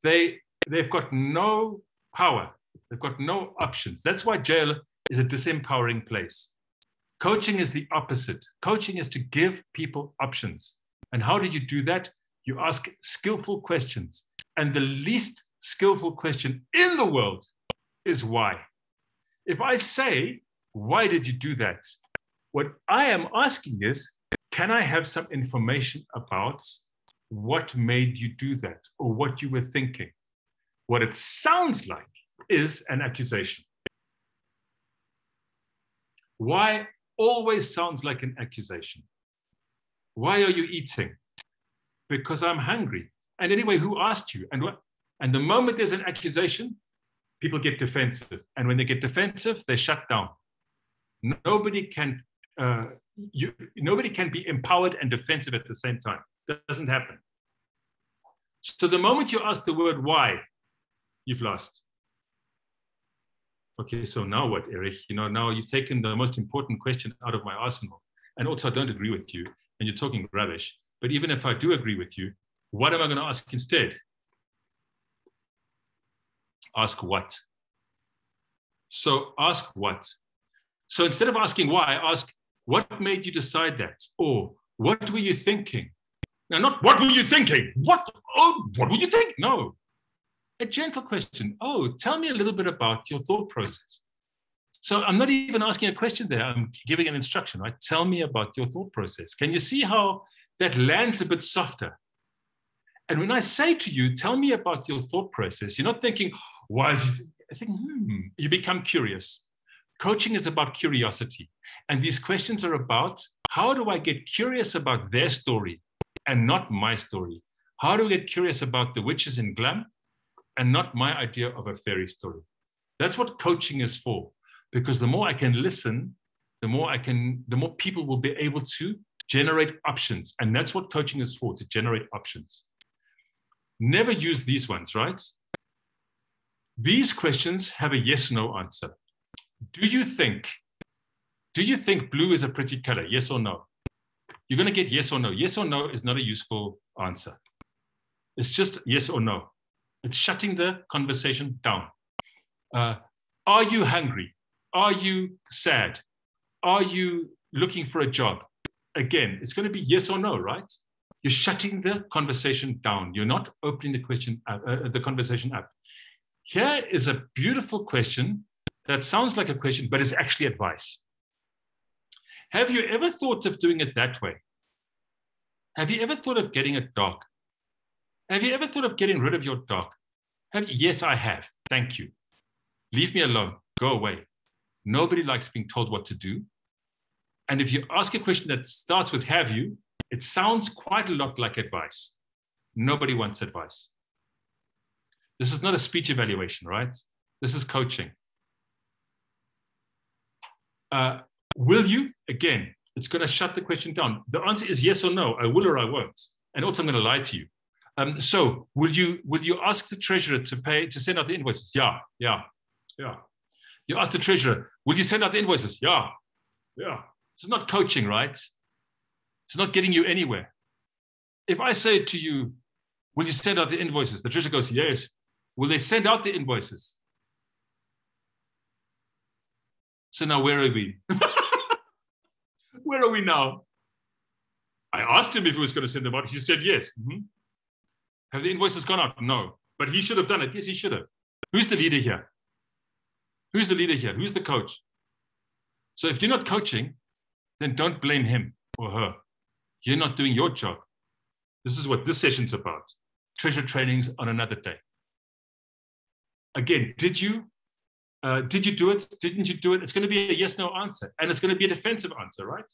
They've got no power. They've got no options. That's why jail is a disempowering place. Coaching is the opposite. Coaching is to give people options. And how do you do that? You ask skillful questions. And the least skillful question in the world is why. If I say, why did you do that? What I am asking is, can I have some information about what made you do that or what you were thinking? What it sounds like is an accusation. Why always sounds like an accusation. Why are you eating? Because I'm hungry. And anyway, who asked you? And the moment there's an accusation, people get defensive. And when they get defensive, they shut down. Nobody can be empowered and defensive at the same time. That doesn't happen. So the moment you ask the word why, you've lost. Okay, so now what, Erich? You know, now you've taken the most important question out of my arsenal. And also, I don't agree with you, and you're talking rubbish. But even if I do agree with you, what am I going to ask instead? Ask what? So ask what? So instead of asking why, ask what made you decide that? Or what were you thinking? Now, not what were you thinking? What were you thinking? No. A gentle question. Oh, tell me a little bit about your thought process. So I'm not even asking a question there. I'm giving an instruction, right? Tell me about your thought process. Can you see how that lands a bit softer? And when I say to you, tell me about your thought process, you're not thinking, why is it? I think, you become curious. Coaching is about curiosity. And these questions are about, how do I get curious about their story and not my story? How do I get curious about the witches in Glum and not my idea of a fairy story? That's what coaching is for. Because the more I can listen, the more people will be able to generate options. And that's what coaching is for, to generate options. Never use these ones, right? These questions have a yes/no answer. Do you think blue is a pretty color? Yes or no? You're going to get yes or no. Yes or no is not a useful answer. It's just yes or no. It's shutting the conversation down. Are you hungry? Are you sad? Are you looking for a job? Again, it's going to be yes or no, right? You're shutting the conversation down. You're not opening the conversation up. Here is a beautiful question that sounds like a question, but is actually advice. Have you ever thought of doing it that way? Have you ever thought of getting a dog? Have you ever thought of getting rid of your dog? Yes, I have. Thank you. Leave me alone. Go away. Nobody likes being told what to do. And if you ask a question that starts with have you, it sounds quite a lot like advice. Nobody wants advice. This is not a speech evaluation, right? This is coaching. Will you? Again, it's going to shut the question down. The answer is yes or no. I will or I won't. And also I'm going to lie to you. So will you ask the treasurer to send out the invoices? Yeah. You ask the treasurer, will you send out the invoices? Yeah. It's not coaching, right? It's not getting you anywhere. If I say to you, will you send out the invoices? The treasurer goes, yes. Will they send out the invoices? So now where are we? Where are we now? I asked him if he was going to send them out. He said yes. Have the invoices gone out? No. But he should have done it. Yes, he should have. Who's the leader here? Who's the leader here? Who's the coach? So if you're not coaching, then don't blame him or her. You're not doing your job. This is what this session's about. Treasure trainings on another day. Again, did you do it? Didn't you do it? It's going to be a yes, no answer. And it's going to be a defensive answer, right?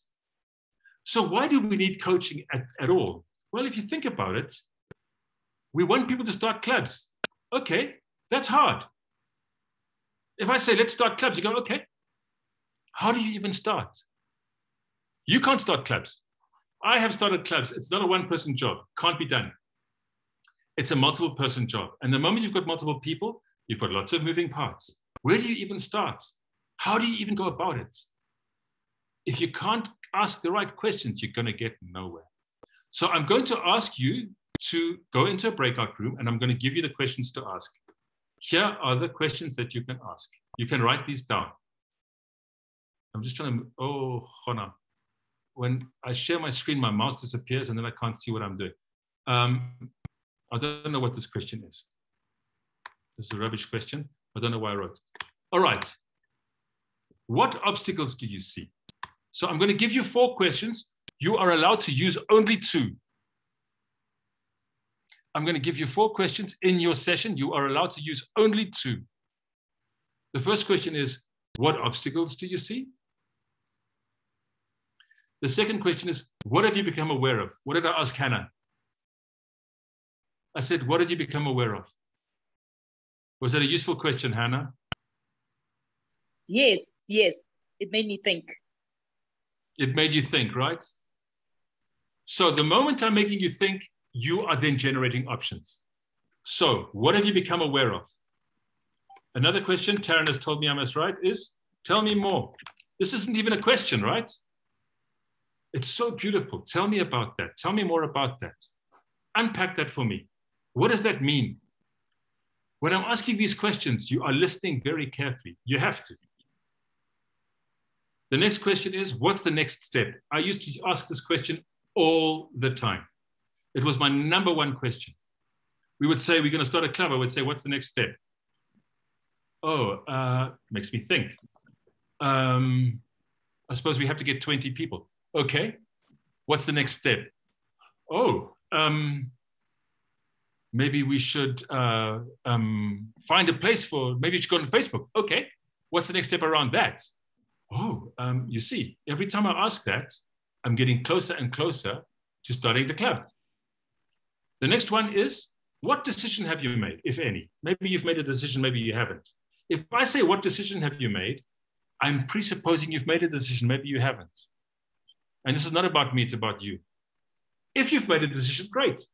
So why do we need coaching at all? Well, if you think about it, we want people to start clubs. Okay, that's hard. If I say, let's start clubs, you go, okay. How do you even start? You can't start clubs. I have started clubs. It's not a one-person job. Can't be done. It's a multiple person job. And the moment you've got multiple people, you've got lots of moving parts. Where do you even start? How do you even go about it? If you can't ask the right questions, you're going to get nowhere. So I'm going to ask you to go into a breakout room, and I'm going to give you the questions to ask. Here are the questions that you can ask. You can write these down. I'm just trying to, oh, Hona. When I share my screen, my mouse disappears and then I can't see what I'm doing. I don't know what this question is. This is a rubbish question. I don't know why I wrote it. All right. What obstacles do you see? So I'm going to give you 4 questions. You are allowed to use only 2. I'm going to give you 4 questions in your session. You are allowed to use only 2. The first question is, what obstacles do you see? The second question is, what have you become aware of? What did I ask Hannah? I said, what did you become aware of? Was that a useful question, Hannah? Yes. It made me think. It made you think, right? So the moment I'm making you think, you are then generating options. So what have you become aware of? Another question Taryn has told me I must write is, tell me more. This isn't even a question, right? It's so beautiful. Tell me about that. Tell me more about that. Unpack that for me. What does that mean? When I'm asking these questions, you are listening very carefully. You have to. The next question is, what's the next step? I used to ask this question all the time. It was my number 1 question. We would say, we're going to start a club. I would say, what's the next step? Oh, makes me think. I suppose we have to get 20 people. Okay, what's the next step? Oh, maybe we should find a place for, maybe you should go on Facebook. Okay, what's the next step around that? Oh, you see, every time I ask that, I'm getting closer and closer to starting the club. The next one is, what decision have you made, if any? Maybe you've made a decision, maybe you haven't. If I say, what decision have you made? I'm presupposing you've made a decision, maybe you haven't. And this is not about me, it's about you. If you've made a decision, great.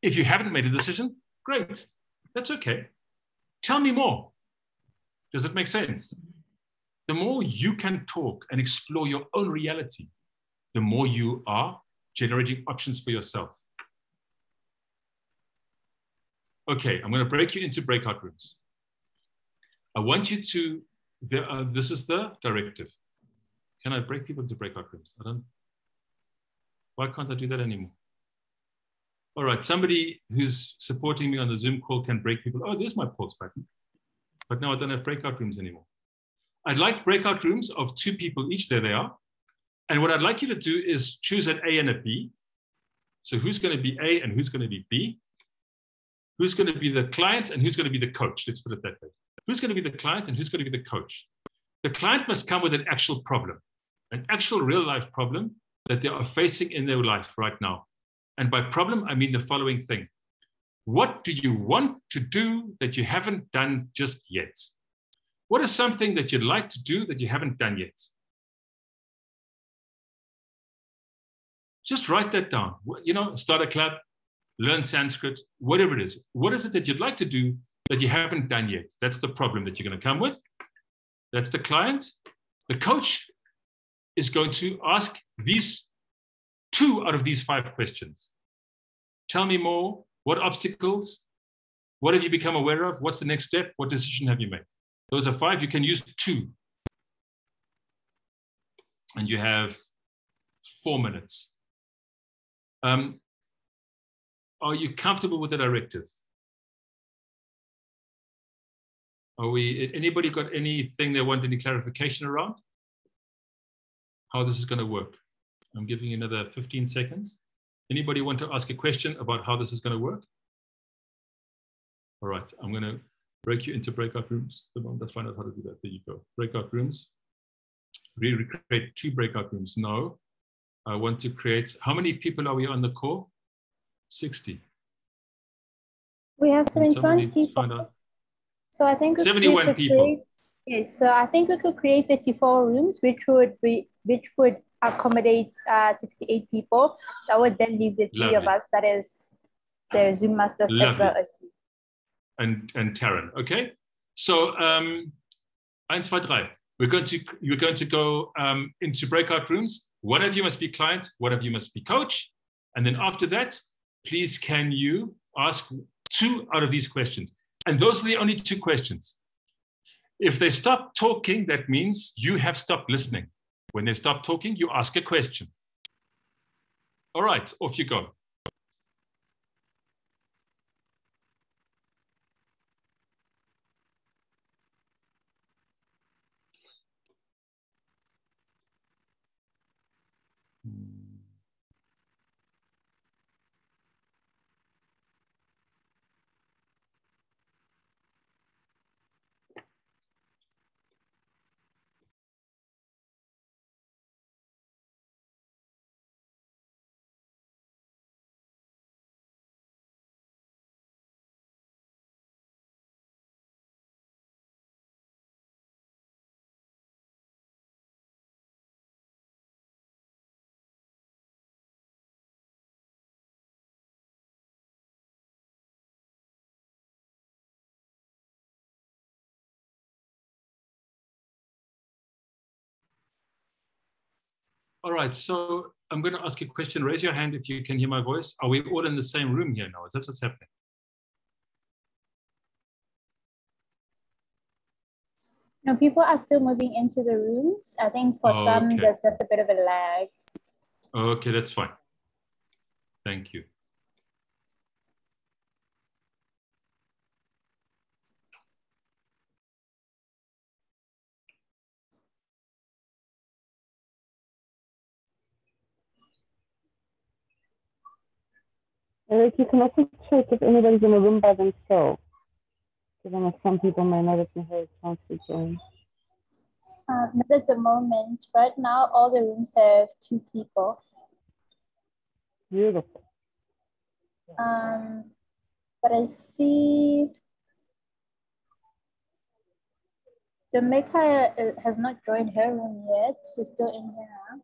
If you haven't made a decision, great. That's okay. Tell me more. Does it make sense? The more you can talk and explore your own reality, the more you are generating options for yourself. Okay, I'm going to break you into breakout rooms. I want you to, this is the directive. Can I break people into breakout rooms? Why can't I do that anymore? All right, somebody who's supporting me on the Zoom call can break people. Oh, there's my pause button. But now I don't have breakout rooms anymore. I'd like breakout rooms of 2 people each. There they are. And what I'd like you to do is choose an A and a B. So who's going to be A and who's going to be B? Who's going to be the client and who's going to be the coach? Let's put it that way. Who's going to be the client and who's going to be the coach? The client must come with an actual problem, an actual real life problem that they are facing in their life right now. And by problem, I mean the following thing. What do you want to do that you haven't done just yet? What is something that you'd like to do that you haven't done yet? Just write that down. You know, start a club, learn Sanskrit, whatever it is. What is it that you'd like to do that you haven't done yet? That's the problem that you're going to come with. That's the client. The coach is going to ask these 2 out of these 5 questions. Tell me more. What obstacles? What have you become aware of? What's the next step? What decision have you made? Those are 5. You can use 2. And you have 4 minutes. Are you comfortable with the directive? Anybody got anything they want any clarification around? How this is going to work? I'm giving you another 15 seconds. Anybody want to ask a question about how this is going to work? All right, I'm going to break you into breakout rooms. The moment I find out how to do that, there you go. Breakout rooms. We create 2 breakout rooms. No, I want to create, how many people are we on the call? 60. We have 71 people. So I think 71 people. Create, yes, so I think we could create 34 rooms, which would accommodate 68 people. That would then leave the 3 of us, that is the Zoom masters as well as you. And Taryn, okay? So 1, 2, 3. You're going to go into breakout rooms. One of you must be client, one of you must be coach. And then after that, please can you ask 2 out of these questions? And those are the only 2 questions. If they stop talking, that means you have stopped listening. When they stop talking, you ask a question. All right, off you go. All right, so I'm going to ask you a question. Raise your hand if you can hear my voice. Are we all in the same room here now? Is that what's happening? No, people are still moving into the rooms. I think for some, there's just a bit of a lag. Okay, that's fine. Thank you. Eric, you can also check if anybody's in a room by themselves. Because some people may not have had a chance to join. Not at the moment. Right now, all the rooms have 2 people. Beautiful. But I see Jamaica has not joined her room yet. She's still in here now.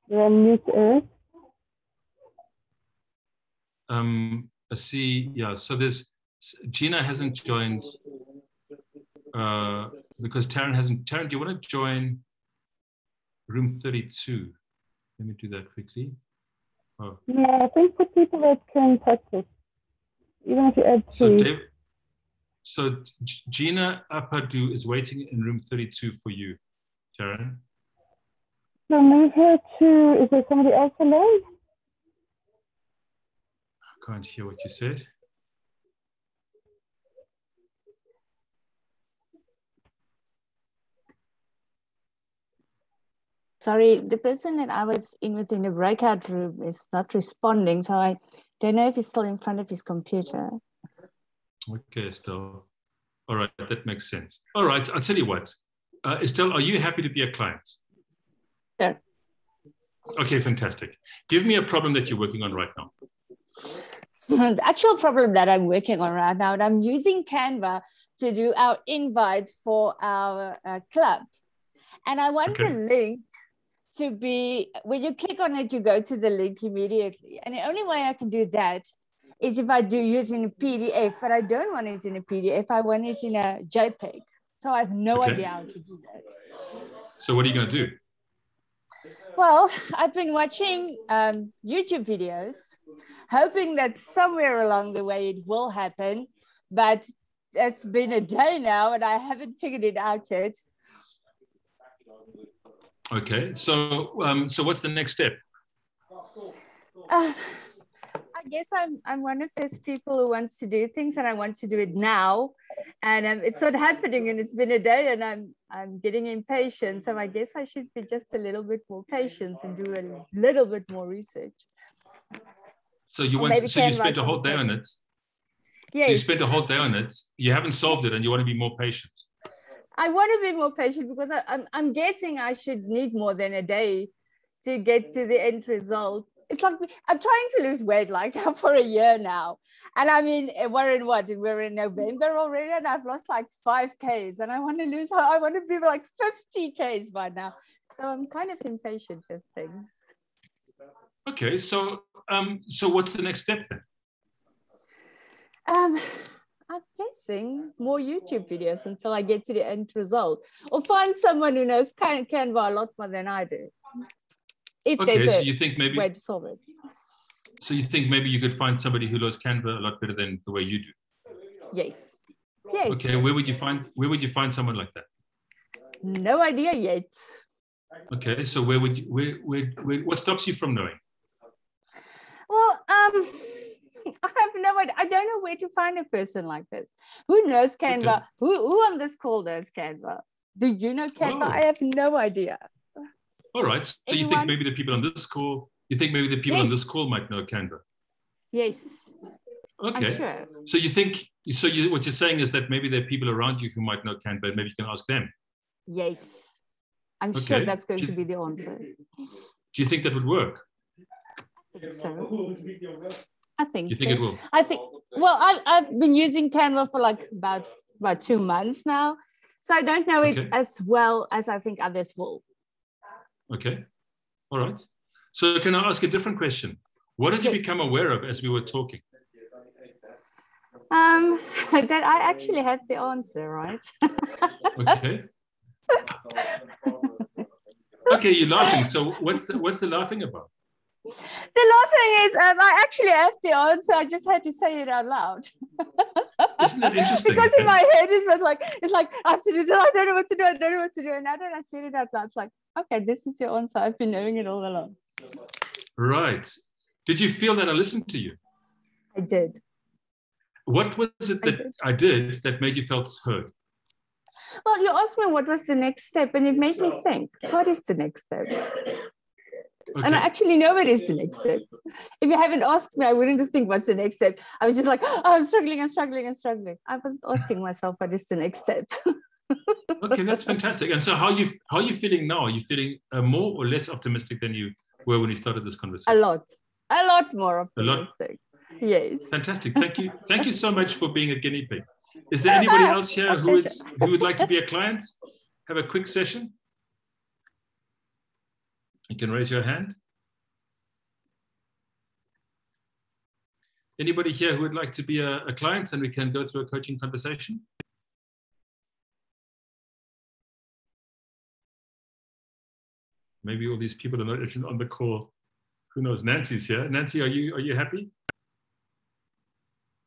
You're on mute, Eric. I see, yeah, so there's, Gina hasn't joined because Taryn hasn't. Taryn, do you want to join room 32? Let me do that quickly. Oh. Yeah, I think for people that can practice, even if you add 2. So Gina Apadu is waiting in room 32 for you, Taryn. So move her to, is there somebody else alone? I can't hear what you said. Sorry, the person that I was in within the breakout room is not responding, so I don't know if he's still in front of his computer. Okay, still. All right, that makes sense. All right, I'll tell you what. Estelle, are you happy to be a client? Sure. Okay, fantastic. Give me a problem that you're working on right now. The actual problem that I'm working on right now, and I'm using Canva to do our invite for our club. And I want the link to be, when you click on it, you go to the link immediately. And the only way I can do that is if I do use it in a PDF, but I don't want it in a PDF. I want it in a JPEG. So I have no idea how to do that. So what are you going to do? Well, I've been watching YouTube videos, hoping that somewhere along the way it will happen, but it's been a day now and I haven't figured it out yet. Okay, so so what's the next step? I guess I'm one of those people who wants to do things and I want to do it now, and it's not happening and it's been a day and I'm getting impatient. So I guess I should be just a little bit more patient and do a little bit more research. So you spent a whole day on it. Yes. You spent a whole day on it. You haven't solved it and you want to be more patient. I want to be more patient because I'm guessing I should need more than a day to get to the end result. It's like I'm trying to lose weight like that for a year now. And I mean, we're in November already and I've lost like 5 Ks and I want to be like 50 Ks by now. So I'm kind of impatient with things. Okay, so what's the next step then? I'm guessing more YouTube videos until I get to the end result, or find someone who knows Canva a lot more than I do. If there's a way to solve it. So you think maybe you could find somebody who knows Canva a lot better than the way you do? Yes. Yes. Okay, where would you find someone like that? No idea yet. Okay, so what stops you from knowing? Well, I have no idea. I don't know where to find a person like this. Who knows Canva? Okay. Who on this call knows Canva? Do you know Canva? Oh. I have no idea. All right. So you think maybe the people on this call, on this call might know Canva? Yes. Okay. I'm sure. So what you're saying is that maybe there are people around you who might know Canva, maybe you can ask them. Yes. I'm sure that's going to be the answer. Do you think that would work? I think so. I think you think it will? I think, well, I've been using Canva for like about 2 months now. So I don't know it as well as I think others will. Okay. All right. So can I ask a different question? What did you become aware of as we were talking? That I actually had the answer, right? Okay. Okay, you're laughing. So what's the laughing about? The laughing is I actually have the answer. I just had to say it out loud. Isn't that interesting? Because in my head it's like I have to do that. I don't know what to do. I don't know what to do. And now that I said it out loud, it's like, okay, this is the answer. I've been knowing it all along. Right. Did you feel that I listened to you? I did. What was it that I did that made you feel heard? Well, you asked me what was the next step, and it made me think, what is the next step? Okay. And I actually know what is the next step. If you haven't asked me, I wouldn't just think, what's the next step? I was just like, oh, I'm struggling. I wasn't asking myself, what is the next step? Okay, that's fantastic. And so how are you feeling now? Are you feeling more or less optimistic than you were when you started this conversation? A lot more optimistic. Yes. Fantastic. Thank you. Thank you so much for being a guinea pig. Is there anybody else here who would like to be a client? Have a quick session? You can raise your hand. Anybody here who would like to be a client, and we can go through a coaching conversation? Maybe all these people are not actually on the call. Who knows? Nancy's here. Nancy, are you happy?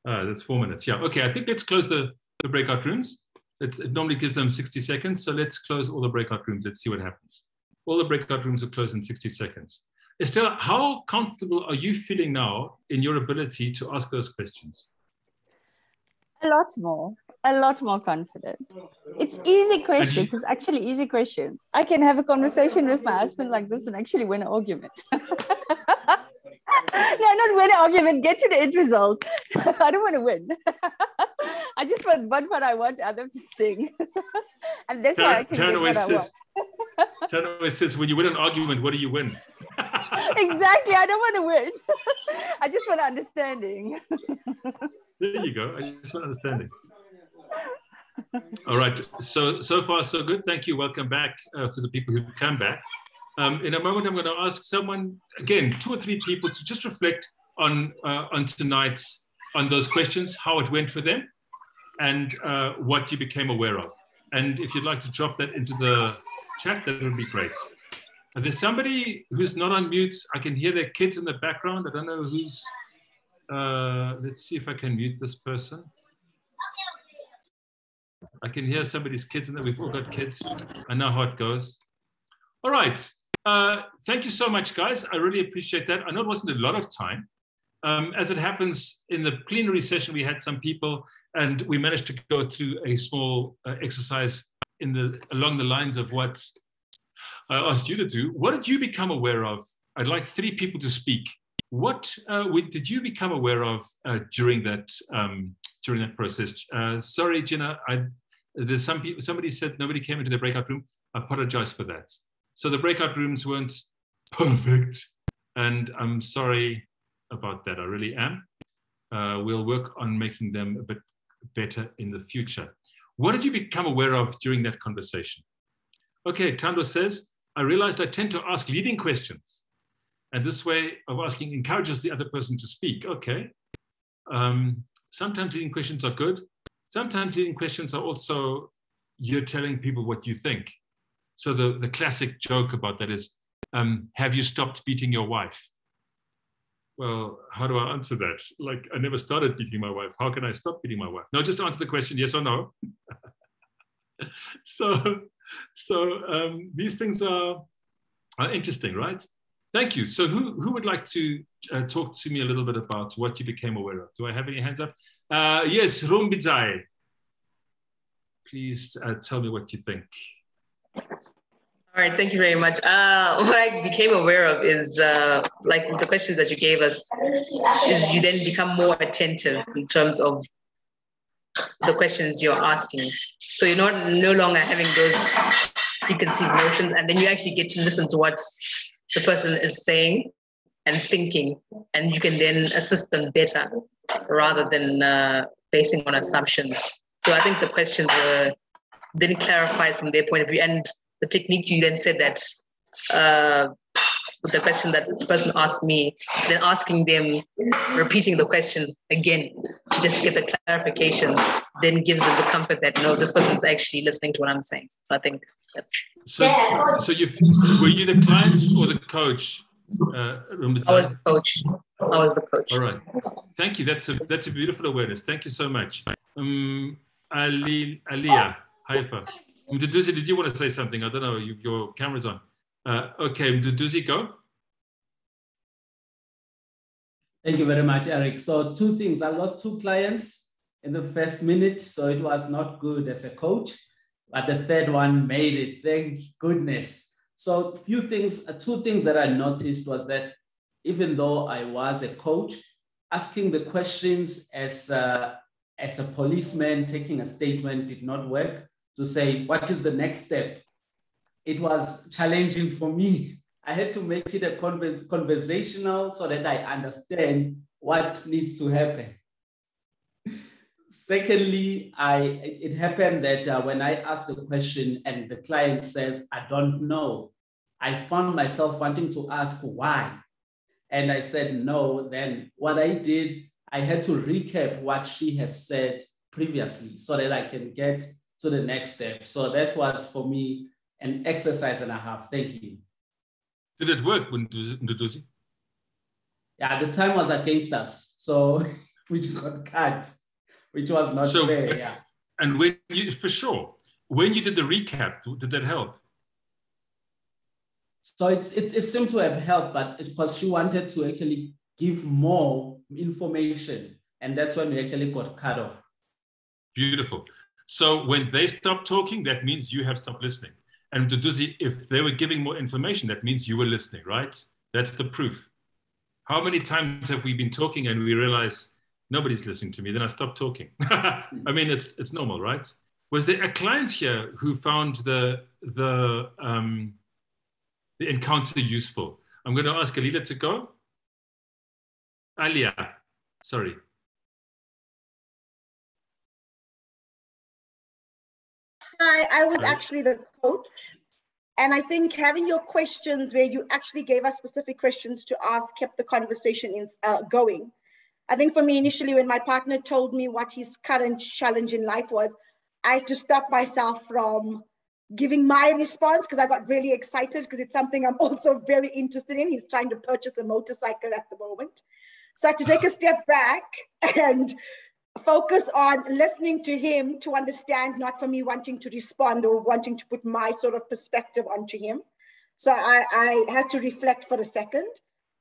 That's 4 minutes. Yeah. Okay. I think let's close the breakout rooms. It normally gives them 60 seconds. So let's close all the breakout rooms. Let's see what happens. All the breakout rooms are closed in 60 seconds. Estelle, how comfortable are you feeling now in your ability to ask those questions? A lot more confident. It's easy questions. It's actually easy questions. I can have a conversation with my husband like this and actually win an argument. No, not win an argument, get to the end result. I don't want to win. I just want what I want others to sing. And that's why I can get what I want. Taryn always says, when you win an argument, what do you win? Exactly, I don't want to win. I just want understanding. There you go, I just want understanding. All right, so far so good. Thank you, welcome back to the people who've come back. In a moment, I'm going to ask someone, again, 2 or 3 people to just reflect on tonight, on those questions, how it went for them, and what you became aware of. And if you'd like to drop that into the chat, that would be great. And there's somebody who's not on mute. I can hear their kids in the background. I don't know who's, let's see if I can mute this person. I can hear somebody's kids, and we've all got kids. I know how it goes. All right. Thank you so much, guys. I really appreciate that. I know it wasn't a lot of time. As it happens, in the plenary session, we had some people, and we managed to go through a small exercise along the lines of what I asked you to do. What did you become aware of? I'd like 3 people to speak. What did you become aware of during that process? Sorry, Gina, there's somebody said nobody came into the breakout room. I apologize for that. So the breakout rooms weren't perfect, and I'm sorry about that. I really am. We'll work on making them a bit better in the future. What did you become aware of during that conversation? Okay, Tando says, I realized I tend to ask leading questions, and this way of asking encourages the other person to speak. Okay. Sometimes leading questions are good. Sometimes leading questions are also you're telling people what you think. So the classic joke about that is, have you stopped beating your wife? Well, how do I answer that? Like, I never started beating my wife. How can I stop beating my wife? No, just answer the question, yes or no. So these things are interesting, right? Thank you. So who would like to talk to me a little bit about what you became aware of? Do I have any hands up? Yes, Rumbidzai. Please tell me what you think. All right, thank you very much. What I became aware of is, like the questions that you gave us, is you then become more attentive in terms of the questions you're asking. So you're no longer having those preconceived notions, and then you actually get to listen to what the person is saying and thinking, and you can then assist them better rather than basing on assumptions. So I think the questions were then clarified from their point of view, and the technique you then said that with the question that the person asked me, then asking them, repeating the question again to just get the clarification, then gives them the comfort that no, this person's actually listening to what I'm saying. So I think that's. So were you the client or the coach? I was the coach. I was the coach. All right. Thank you. That's a beautiful awareness. Thank you so much. Aliyah, Haifa. Mduduzi, did you want to say something? I don't know. Your camera's on. Okay, Mduduzi, go. Thank you very much, Eric. So 2 things. I lost 2 clients in the first minute, so it was not good as a coach. But the third one made it. Thank goodness. So 2 things that I noticed was that even though I was a coach, asking the questions as a policeman taking a statement did not work. To say, what is the next step? It was challenging for me. I had to make it a conversational so that I understand what needs to happen. Secondly, it happened that when I asked the question and the client says, I don't know, I found myself wanting to ask why. And I said no. Then what I did, I had to recap what she has said previously so that I can get to the next step. So that was for me an exercise and a half. Thank you. Did it work, Nduduzi? Yeah, the time was against us. So which got cut, which was not fair. Yeah. And when you did the recap, did that help? So it seemed to have helped, but because she wanted to actually give more information. And that's when we actually got cut off. Beautiful. So when they stop talking, that means you have stopped listening. And Duduzi, if they were giving more information, that means you were listening, right? That's the proof. How many times have we been talking and we realize nobody's listening to me? Then I stop talking. I mean, it's normal, right? Was there a client here who found the encounter useful? I'm going to ask Alila to go. Alia, sorry. Hi, I was actually the coach. And I think having your questions where you actually gave us specific questions to ask kept the conversation going. I think for me, initially, when my partner told me what his current challenge in life was, I had to stop myself from giving my response because I got really excited because it's something I'm also very interested in. He's trying to purchase a motorcycle at the moment. So I had to take a step back and focus on listening to him to understand, not for me wanting to respond or wanting to put my sort of perspective onto him. So I had to reflect for a second.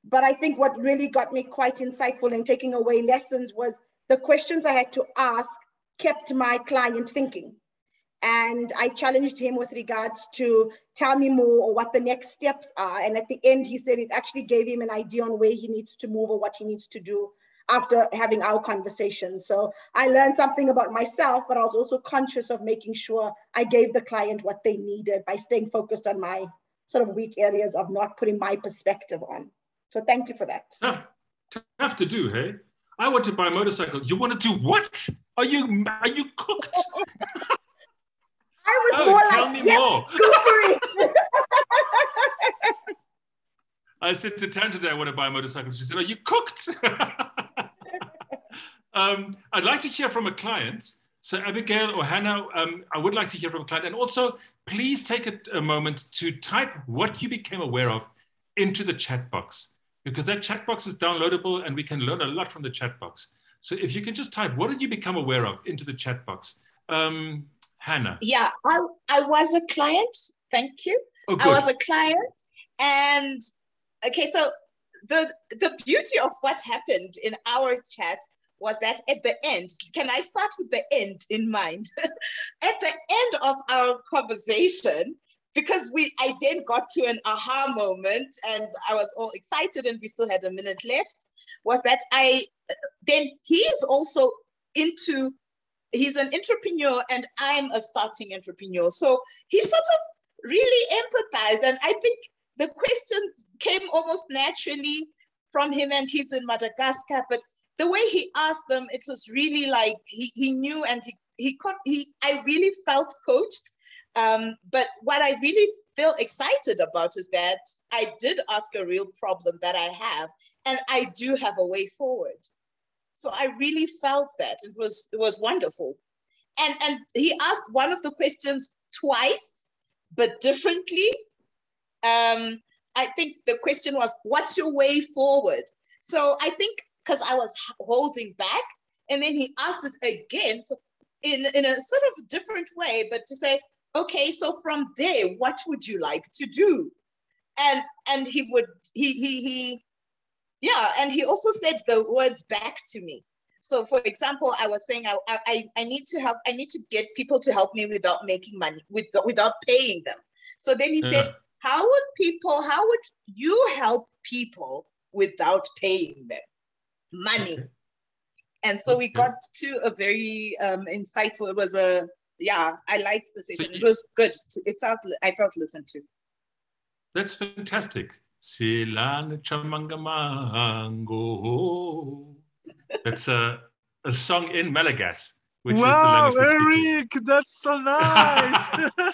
But I think what really got me quite insightful in taking away lessons was the questions I had to ask kept my client thinking. And I challenged him with regards to tell me more or what the next steps are. And at the end, he said it actually gave him an idea on where he needs to move or what he needs to do after having our conversation. So I learned something about myself, but I was also conscious of making sure I gave the client what they needed by staying focused on my sort of weak areas of not putting my perspective on. So thank you for that. Tough to do, hey? I want to buy a motorcycle. You want to do what? Are you cooked? I was more like, yes, more. Go for it. I said to Tan today, I want to buy a motorcycle. She said, are you cooked? I'd like to hear from a client. So Abigail or Hannah, I would like to hear from a client. And also, please take a moment to type what you became aware of into the chat box, because that chat box is downloadable and we can learn a lot from the chat box. So if you can just type, what did you become aware of into the chat box? Hannah. Yeah, I was a client. Thank you. Oh, I was a client. And okay, so the beauty of what happened in our chat was that at the end, can I start with the end in mind? At the end of our conversation, because I then got to an aha moment and I was all excited and we still had a minute left, was that he's also he's an entrepreneur and I'm a starting entrepreneur. So he sort of really empathized. And I think the questions came almost naturally from him, and he's in Madagascar, but the way he asked them, it was really like he knew, and I really felt coached. But what I really feel excited about is that I did ask a real problem that I have, and I do have a way forward. So I really felt that it was wonderful. And he asked one of the questions twice, but differently. I think the question was, what's your way forward? So I think because I was holding back, and then he asked it again, so in a sort of different way, but to say, okay, so from there, what would you like to do? And and he also said the words back to me. So for example, I was saying I need to get people to help me without making money, without paying them. So then he said, how would you help people without paying them money? Okay. And so we got to a very insightful, it was I liked the session. It was good. I felt listened to. That's fantastic. That's a song in Malagasy, which is the language we're speaking. Erich, that's so nice.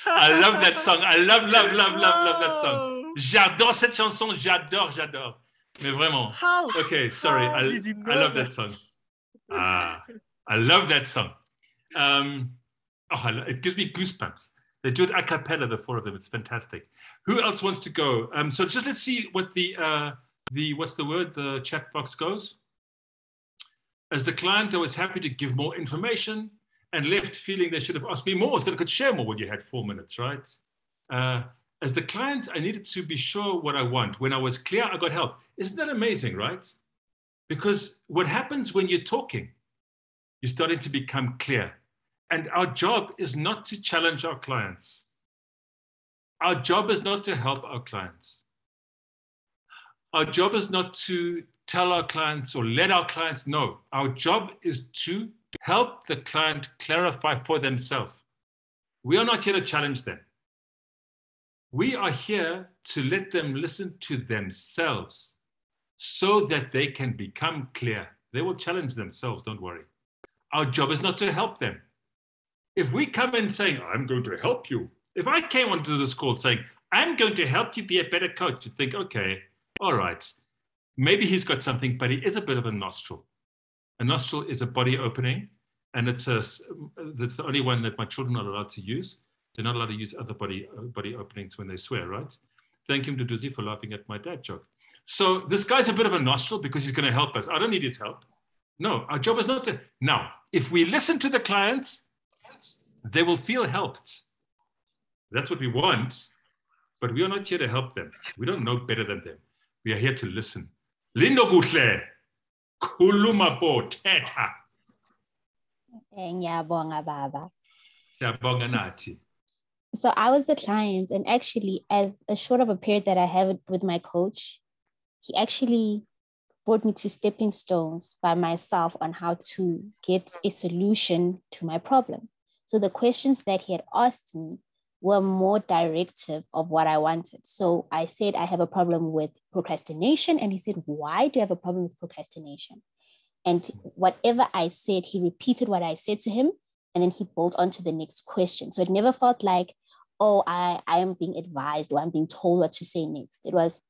I love that song. I love that song. J'adore cette chanson. J'adore. Mais vraiment. Okay, sorry. I love that song. I love that song. It gives me goosebumps. They do it a cappella, the four of them. It's fantastic. Who else wants to go? So just let's see what the chat box goes. As the client, I was happy to give more information and left feeling they should have asked me more so that I could share more when you had 4 minutes, right? As the client, I needed to be sure what I want. When I was clear, I got help. Isn't that amazing, right? Because what happens when you're talking, you're starting to become clear. And our job is not to challenge our clients. Our job is not to help our clients. Our job is not to tell our clients or let our clients know. Our job is to help the client clarify for themselves. We are not here to challenge them. We are here to let them listen to themselves so that they can become clear. They will challenge themselves, don't worry. Our job is not to help them. If we come in saying, I'm going to help you. If I came onto this call saying, I'm going to help you be a better coach, you'd think, okay, all right. Maybe he's got something, but he is a bit of a nostril. A nostril is a body opening, and that's the only one that my children are allowed to use. They're not allowed to use other body openings when they swear, right? Thank you, Mduduzi, for laughing at my dad joke. So this guy's a bit of a nostril because he's going to help us. I don't need his help. No, our job is not to. Now, if we listen to the clients, they will feel helped. That's what we want, but we are not here to help them. We don't know better than them. We are here to listen. Lindo kuhle, khuluma bo thetha. Ngiyabonga baba. Siyabonga nathi. So I was the client, and actually, as a short of a period that I have with my coach, he actually brought me to stepping stones by myself on how to get a solution to my problem. So the questions that he had asked me were more directive of what I wanted. So I said, I have a problem with procrastination. And he said, why do you have a problem with procrastination? And whatever I said, he repeated what I said to him, and then he built on to the next question. So it never felt like, oh, I am being advised or I'm being told what to say next. It was,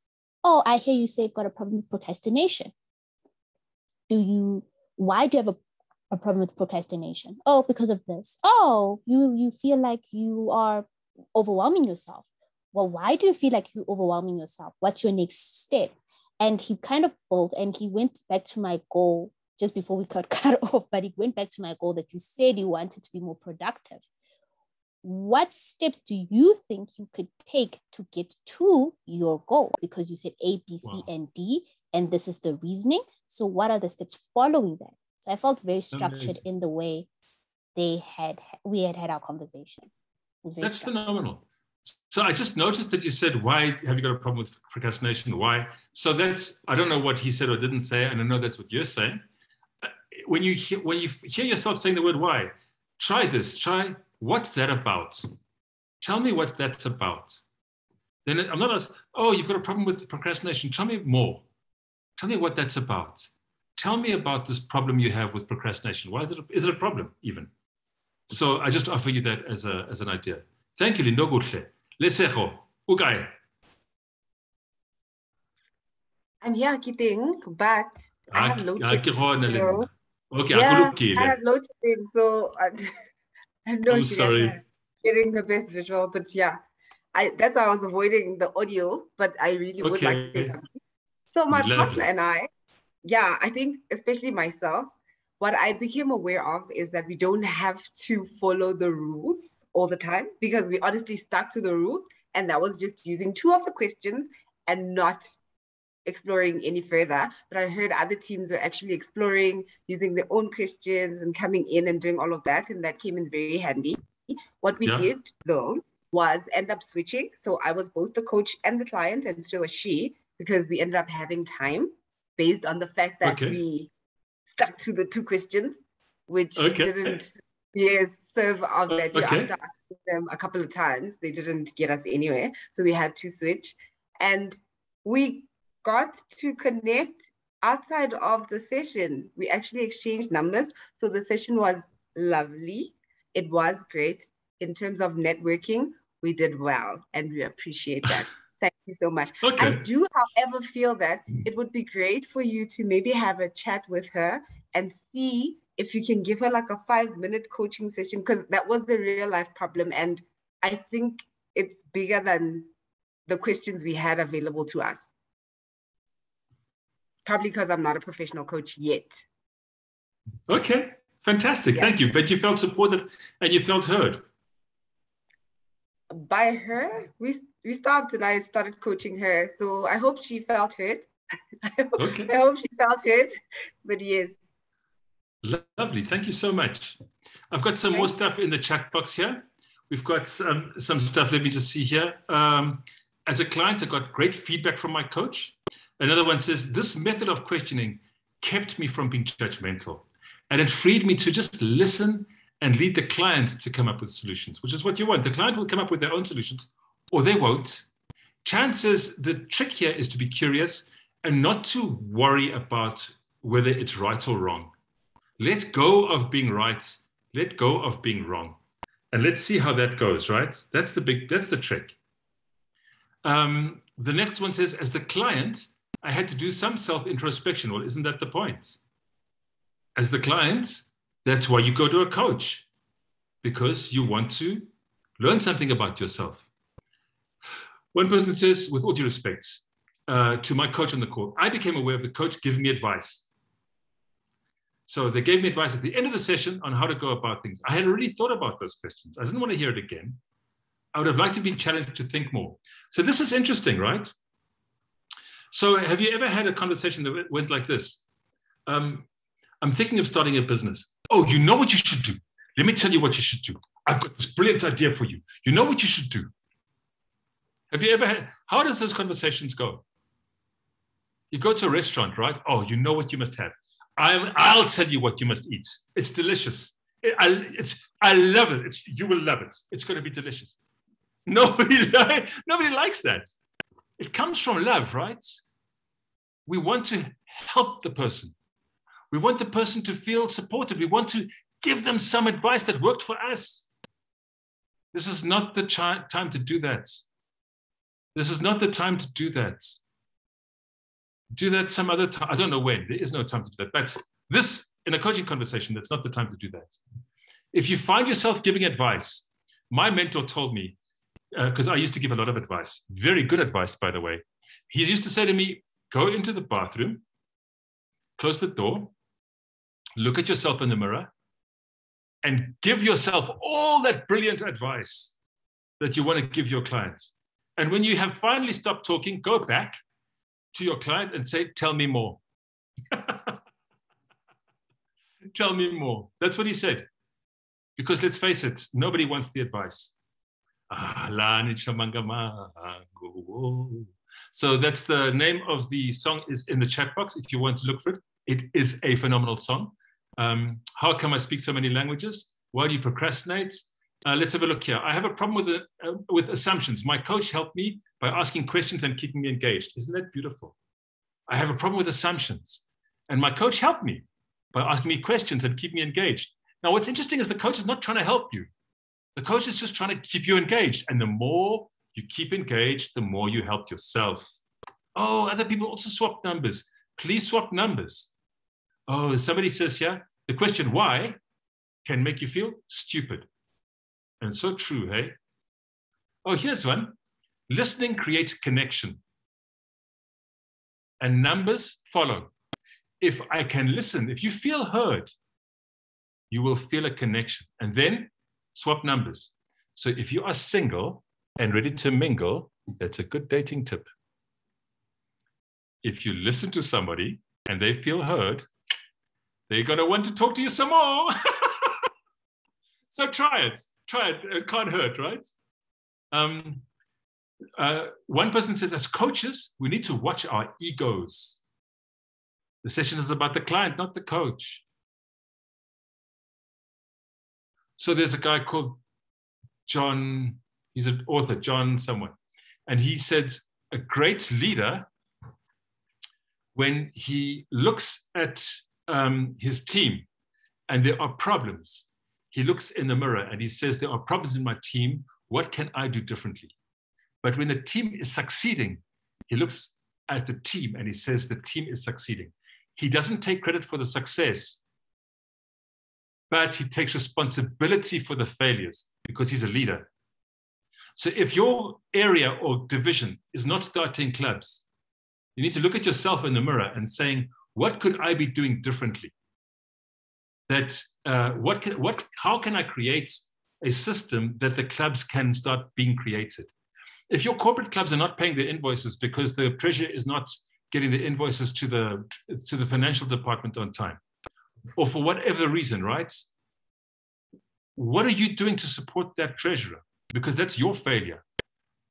oh, I hear you say you've got a problem with procrastination. Why do you have a problem with procrastination? Oh, because of this. Oh, you feel like you are overwhelming yourself. Well, why do you feel like you're overwhelming yourself? What's your next step? And he kind of built, and he went back to my goal just before we got cut off, but he went back to my goal that you said you wanted to be more productive. What steps do you think you could take to get to your goal? Because you said A, B, C, and D, and this is the reasoning. So what are the steps following that? So I felt very structured in the way we had our conversation. That's phenomenal. So I just noticed that you said, why have you got a problem with procrastination? Why? So that's, I don't know what he said or didn't say, and I know that's what you're saying. When you hear yourself saying the word why, try this, what's that about? Tell me what that's about. Then I'm not asking, oh, you've got a problem with procrastination. Tell me more. Tell me what that's about. Tell me about this problem you have with procrastination. Why is it a problem even? So I just offer you that as an idea. Thank you, Lindo Gutle. Lesejo, Ugai. I'm here, Kiting, but I have load shedding. So, okay, yeah, I have load shedding, so I know I'm you sorry. guys are getting the best visual, but yeah, that's why I was avoiding the audio, but I really would like to say something. So my partner and I, I think especially myself, what I became aware of is that we don't have to follow the rules all the time, because we honestly stuck to the rules, and that was just using 2 of the questions and not exploring any further. But I heard other teams are actually exploring, using their own questions and coming in and doing all of that, and that came in very handy. What we did though was end up switching. So I was both the coach and the client, and so was she, because we ended up having time based on the fact that we stuck to the 2 questions, which didn't serve our value. After asking them a couple of times, they didn't get us anywhere. So we had to switch, and we got to connect outside of the session. We actually exchanged numbers. So the session was lovely. It was great. In terms of networking, we did well, and we appreciate that. Thank you so much. I do, however, feel that it would be great for you to maybe have a chat with her and see if you can give her like a 5-minute coaching session, because that was a real life problem. And I think it's bigger than the questions we had available to us. Probably because I'm not a professional coach yet. Okay, fantastic. Thank you. But you felt supported and you felt heard. By her, we stopped and I started coaching her. So I hope she felt heard. I hope she felt heard. But yes. Lovely. Thank you so much. I've got some more stuff in the chat box here. We've got some stuff. Let me just see here. As a client, I got great feedback from my coach. Another one says, this method of questioning kept me from being judgmental, and it freed me to just listen and lead the client to come up with solutions, which is what you want. The client will come up with their own solutions, or they won't. Chances, the trick here is to be curious and not to worry about whether it's right or wrong. Let go of being right. Let go of being wrong. And let's see how that goes, right? That's the trick. The next one says, as the client, I had to do some self-introspection. Well, isn't that the point? As the client, that's why you go to a coach, because you want to learn something about yourself. One person says, with all due respect to my coach on the call, I became aware of the coach giving me advice. So they gave me advice at the end of the session on how to go about things. I had already thought about those questions. I didn't want to hear it again. I would have liked to be challenged to think more. So this is interesting, right? So have you ever had a conversation that went like this? I'm thinking of starting a business. Oh, you know what you should do. Let me tell you what you should do. I've got this brilliant idea for you. You know what you should do. Have you ever had, how does those conversations go? You go to a restaurant, right? Oh, you know what you must have. I'll tell you what you must eat. It's delicious. I love it. You will love it. It's going to be delicious. Nobody likes that. It comes from love, right? We want to help the person. We want the person to feel supported. We want to give them some advice that worked for us. This is not the time to do that. This is not the time to do that. Do that some other time. I don't know when. There is no time to do that. But this, in a coaching conversation, that's not the time to do that. If you find yourself giving advice, my mentor told me, because I used to give a lot of advice, very good advice, by the way. He used to say to me, go into the bathroom, close the door, look at yourself in the mirror, and give yourself all that brilliant advice that you want to give your clients. And when you have finally stopped talking, go back to your client and say, tell me more. Tell me more. That's what he said. Because let's face it, nobody wants the advice. So that's the name of the song, is in the chat box if you want to look for it. It is a phenomenal song. How come I speak so many languages? Why do you procrastinate? Let's have a look here. I have a problem with assumptions. My coach helped me by asking questions and keeping me engaged. Isn't that beautiful? I have a problem with assumptions. And my coach helped me by asking me questions and keep me engaged. Now, what's interesting is the coach is not trying to help you. The coach is just trying to keep you engaged. And the more you keep engaged, the more you help yourself. Oh, other people also swap numbers. Please swap numbers. Oh, somebody says here, the question why can make you feel stupid. And so true, hey? Oh, here's one. Listening creates connection. And numbers follow. If I can listen, if you feel heard, you will feel a connection. And then swap numbers. So if you are single and ready to mingle, that's a good dating tip. If you listen to somebody and they feel heard, they're going to want to talk to you some more. So try it. Try it. It can't hurt, right? One person says, as coaches, we need to watch our egos. The session is about the client, not the coach. So there's a guy called John, he's an author, John someone. And he said, a great leader, when he looks at his team and there are problems, he looks in the mirror and he says, there are problems in my team. What can I do differently? But when the team is succeeding, he looks at the team and he says, the team is succeeding. He doesn't take credit for the success, but he takes responsibility for the failures because he's a leader. So if your area or division is not starting clubs, you need to look at yourself in the mirror and saying, what could I be doing differently? That how can I create a system that the clubs can start being created? If your corporate clubs are not paying their invoices because the treasurer is not getting the invoices to the financial department on time, or for whatever reason, right? What are you doing to support that treasurer? Because that's your failure.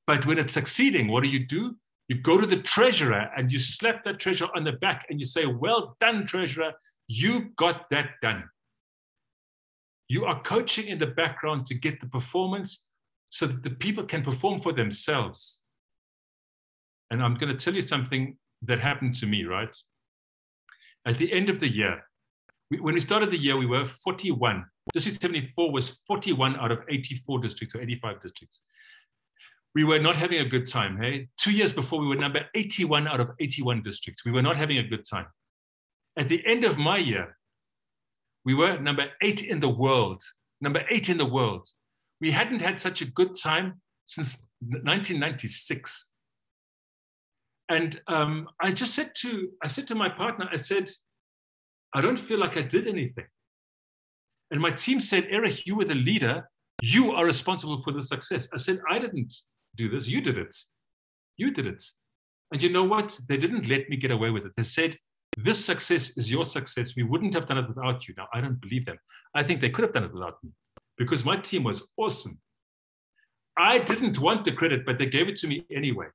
But when it's succeeding, what do? You go to the treasurer and you slap that treasurer on the back and you say, well done, treasurer, you got that done. You are coaching in the background to get the performance so that the people can perform for themselves. And I'm going to tell you something that happened to me, right? At the end of the year, when we started the year, we were 41. District 74 was 41 out of 84 districts or 85 districts. We were not having a good time. Hey? 2 years before, we were number 81 out of 81 districts. We were not having a good time. At the end of my year, we were number 8 in the world. Number 8 in the world. We hadn't had such a good time since 1996. And I said to my partner, I said, I don't feel like I did anything. And my team said, Erich, you were the leader. You are responsible for the success. I said, I didn't do this. You did it. You did it. And you know what? They didn't let me get away with it. They said, this success is your success. We wouldn't have done it without you. Now, I don't believe them. I think they could have done it without me because my team was awesome. I didn't want the credit, but they gave it to me anyway.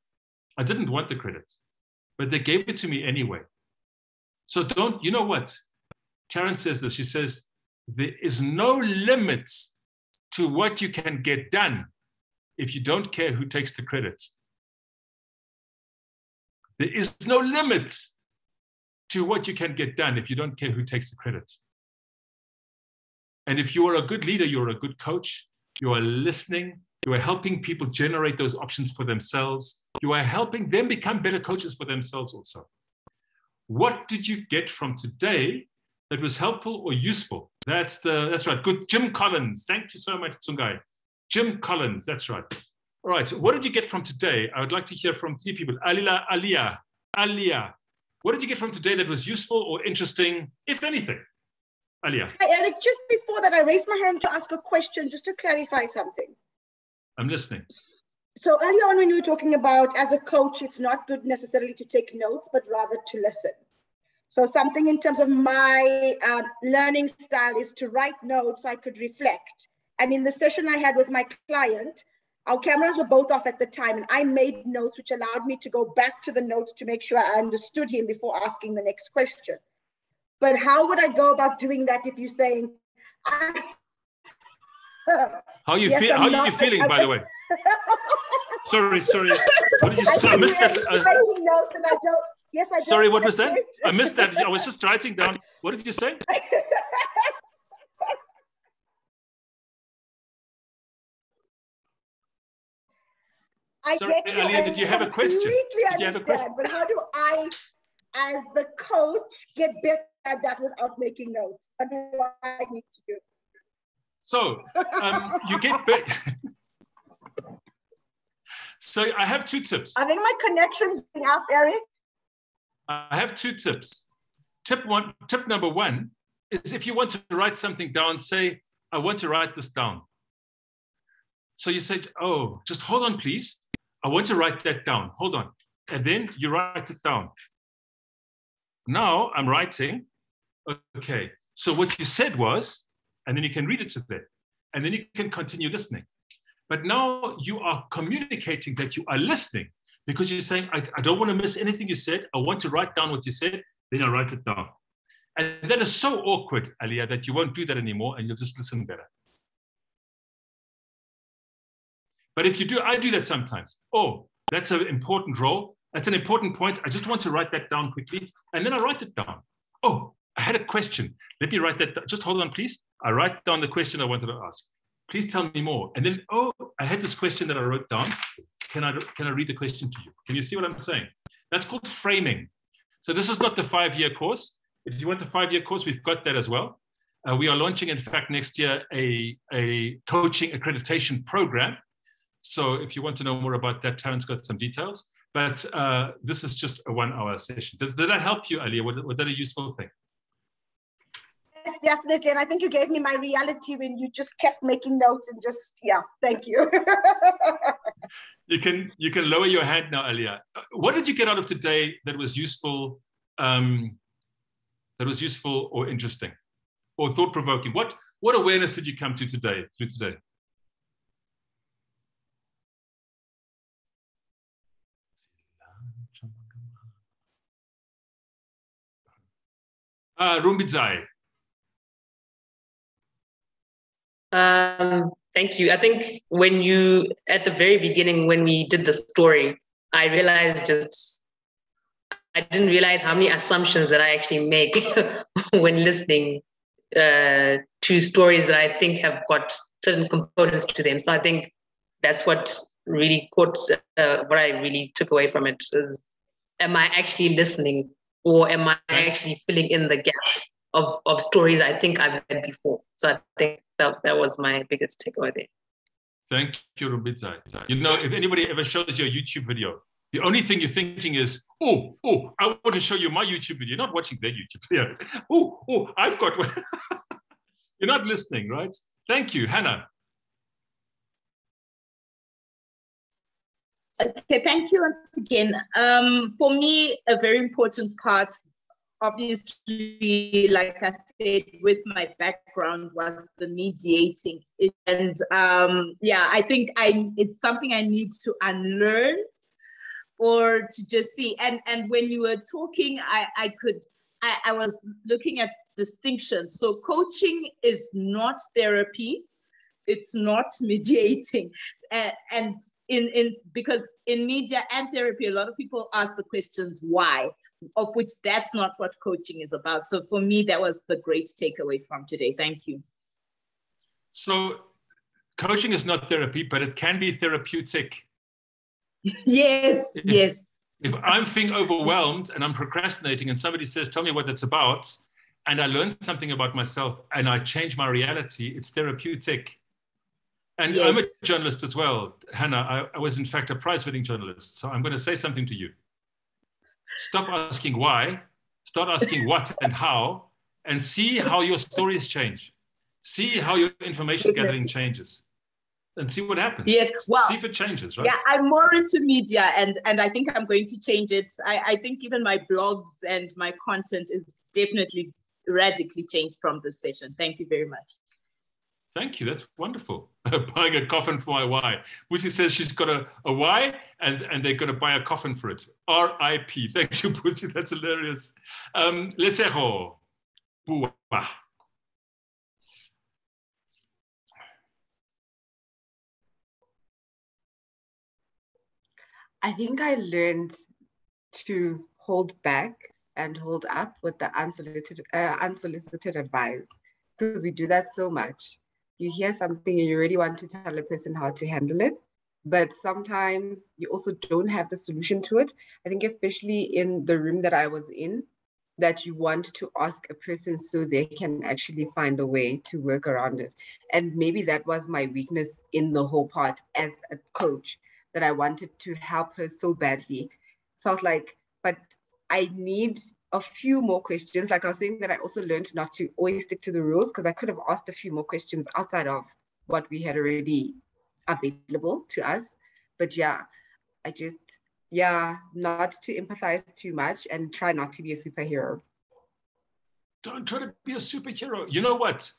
I didn't want the credit, but they gave it to me anyway. So don't, you know what? Taryn says this. She says, there is no limit to what you can get done if you don't care who takes the credit. There is no limit to what you can get done if you don't care who takes the credit. And if you are a good leader, you're a good coach, you are listening, you are helping people generate those options for themselves, you are helping them become better coaches for themselves also. What did you get from today that was helpful or useful? That's right. Good. Jim Collins. Thank you so much, Tsungai. Jim Collins. That's right. All right. What did you get from today? I would like to hear from 3 people. Alia. What did you get from today that was useful or interesting, if anything? Alia. Hi, Erich. Just before that, I raised my hand to ask a question, just to clarify something. I'm listening. So earlier on when you were talking about, as a coach, it's not good necessarily to take notes, but rather to listen. So something in terms of my learning style is to write notes so I could reflect. And in the session I had with my client, our cameras were both off at the time, and I made notes which allowed me to go back to the notes to make sure I understood him before asking the next question. But how would I go about doing that if you're saying, how are you feeling, by the way? Sorry. What did you say? I missed that. Writing notes and I don't. Yes, I don't. Sorry, what was that? I missed that. I was just writing down. What did you say? Sorry, Alia, did you have a question? Completely understand, but how do I, as the coach, get better at that without making notes? What do I need to do? So you get better. So I have 2 tips. I think my connection's been up, Erich. I have 2 tips. Tip number 1 is if you want to write something down, say, I want to write this down. So you say, oh, just hold on, please. I want to write that down. Hold on. And then you write it down. Now I'm writing. Okay. So what you said was, and then you can read it to them. And then you can continue listening. But now you are communicating that you are listening because you're saying, I don't want to miss anything you said. I want to write down what you said. Then I write it down. And that is so awkward, Alia, that you won't do that anymore and you'll just listen better. But if you do, I do that sometimes. Oh, that's an important role. That's an important point. I just want to write that down quickly. And then I write it down. Oh, I had a question. Let me write that down. Just hold on, please. I write down the question I wanted to ask. Please tell me more. And then, oh, I had this question that I wrote down. Can I read the question to you? Can you see what I'm saying? That's called framing. So this is not the 5-year course. If you want the 5-year course, we've got that as well. We are launching, in fact, next year, a coaching accreditation program. So if you want to know more about that, Taryn's got some details. But this is just a 1-hour session. Did that help you, Alia? Was that a useful thing? Yes, definitely. And I think you gave me my reality when you just kept making notes and just, yeah, thank you. You can lower your hand now, Alia. What did you get out of today that was useful or interesting or thought-provoking? What awareness did you come to today, through today? Rumbidzai. Thank you. I think when you, at the very beginning, when we did the story, I realized I didn't realize how many assumptions that I actually make when listening to stories that I think have got certain components to them. So I think that's what really caught, what I really took away from it is, am I actually listening, or am I actually filling in the gaps of stories I think I've heard before? So I think that was my biggest takeaway there. Thank you, Rumbidzai. You know, if anybody ever shows you a YouTube video, the only thing you're thinking is, oh, I want to show you my YouTube video. You're not watching their YouTube video. Oh, I've got one. You're not listening, right? Thank you, Hannah. Okay, thank you once again. For me, a very important part, obviously, like I said, with my background was the mediating. And yeah, I think it's something I need to unlearn or to just see. And when you were talking, I was looking at distinctions. So coaching is not therapy. It's not mediating. And because in media and therapy, a lot of people ask the questions why, of which that's not what coaching is about. So for me, that was the great takeaway from today. Thank you. So coaching is not therapy, but it can be therapeutic. Yes, yes. If I'm feeling overwhelmed and I'm procrastinating and somebody says, tell me what it's about, and I learned something about myself and I change my reality, it's therapeutic. And yes. I'm a journalist as well, Hannah. I was in fact a prize-winning journalist. So I'm going to say something to you. Stop asking why, start asking what and how, and see how your stories change. See how your information gathering changes. And see what happens. Yes, well, see if it changes, right? Yeah, I'm more into media, and I think I'm going to change it. I think even my blogs and my content is definitely radically changed from this session. Thank you very much. Thank you, that's wonderful. Buying a coffin for my why. Pussy says she's got a why, and they're going to buy a coffin for it. R.I.P. Thank you, Pussy, that's hilarious. Lesero. I think I learned to hold back and hold up with the unsolicited advice, because we do that so much. You hear something and you really want to tell a person how to handle it, but sometimes you also don't have the solution to it. I think especially in the room that I was in, that you want to ask a person so they can actually find a way to work around it. And maybe that was my weakness in the whole part as a coach, that I wanted to help her so badly. Felt like, but I need a few more questions. Like I was saying, that I also learned not to always stick to the rules, because I could have asked a few more questions outside of what we had already available to us. But yeah, I just, not to empathize too much and try not to be a superhero. Don't try to be a superhero. You know what?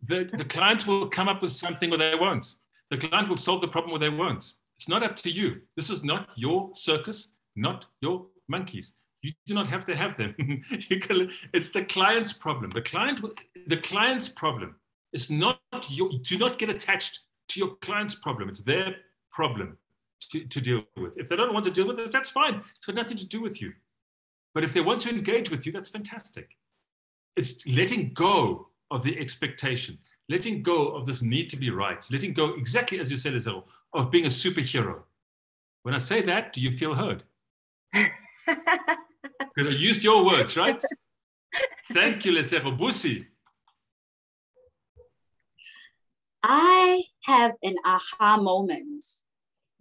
The client will come up with something or they won't. The client will solve the problem or they won't. It's not up to you. This is not your circus, not your monkeys. You do not have to have them. It's the client's problem. The client's problem is not your. Do not get attached to your client's problem. It's their problem to deal with. If they don't want to deal with it, that's fine. It's got nothing to do with you. But if they want to engage with you, that's fantastic. It's letting go of the expectation, letting go of this need to be right, letting go, exactly as you said, Isabel, of being a superhero. When I say that, do you feel heard? Because I used your words, right? Thank you, Lesero. Busi. I have an aha moment.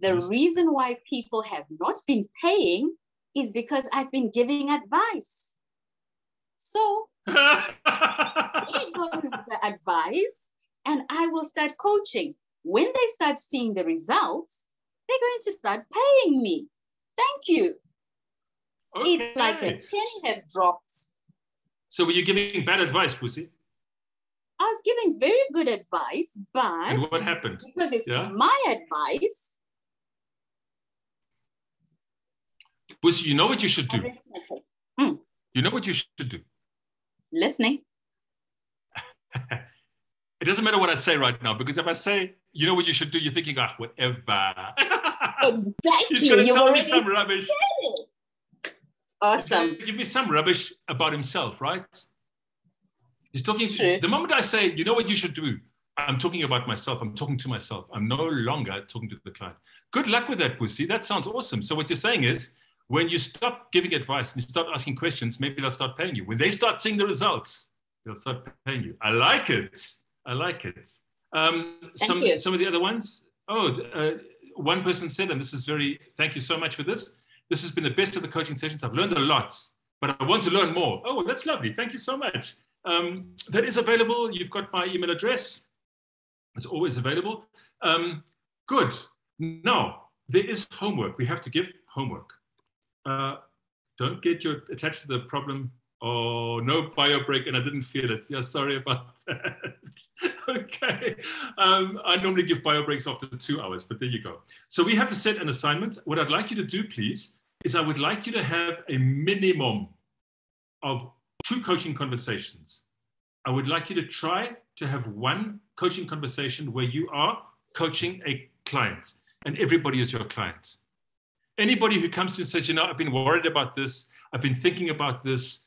The reason why people have not been paying is because I've been giving advice. So here goes the advice, and I will start coaching. When they start seeing the results, they're going to start paying me. Thank you. Okay. It's like a penny has dropped. So were you giving bad advice, Pussy? I was giving very good advice, but... And what happened? Because it's my advice. Busi, you know what you should do? You know what you should do? Listening. It doesn't matter what I say right now, because if I say, you know what you should do, you're thinking, ah, whatever. Exactly. He's going to You've tell me already some rubbish. said it. Awesome. Give me some rubbish about himself, right? He's talking to, the moment I say, you know what you should do, I'm talking about myself. I'm talking to myself. I'm no longer talking to the client. Good luck with that, Busi. That sounds awesome. So what you're saying is, when you stop giving advice and you start asking questions, maybe they'll start paying you. When they start seeing the results, they'll start paying you. I like it. I like it. Some of the other ones. One person said, and this is thank you so much for this. This has been the best of the coaching sessions. I've learned a lot, but I want to learn more. Oh, that's lovely. Thank you so much. That is available. You've got my email address. It's always available. Good. Now, there is homework. We have to give homework. Don't get attached to the problem. Oh, no bio break, and I didn't feel it. Yeah, sorry about that. Okay. I normally give bio breaks after 2 hours, but there you go. So we have to set an assignment. What I'd like you to do, please, is I would like you to have a minimum of 2 coaching conversations. I would like you to try to have 1 coaching conversation where you are coaching a client and everybody is your client. Anybody who comes to you and says, you know, I've been worried about this, I've been thinking about this,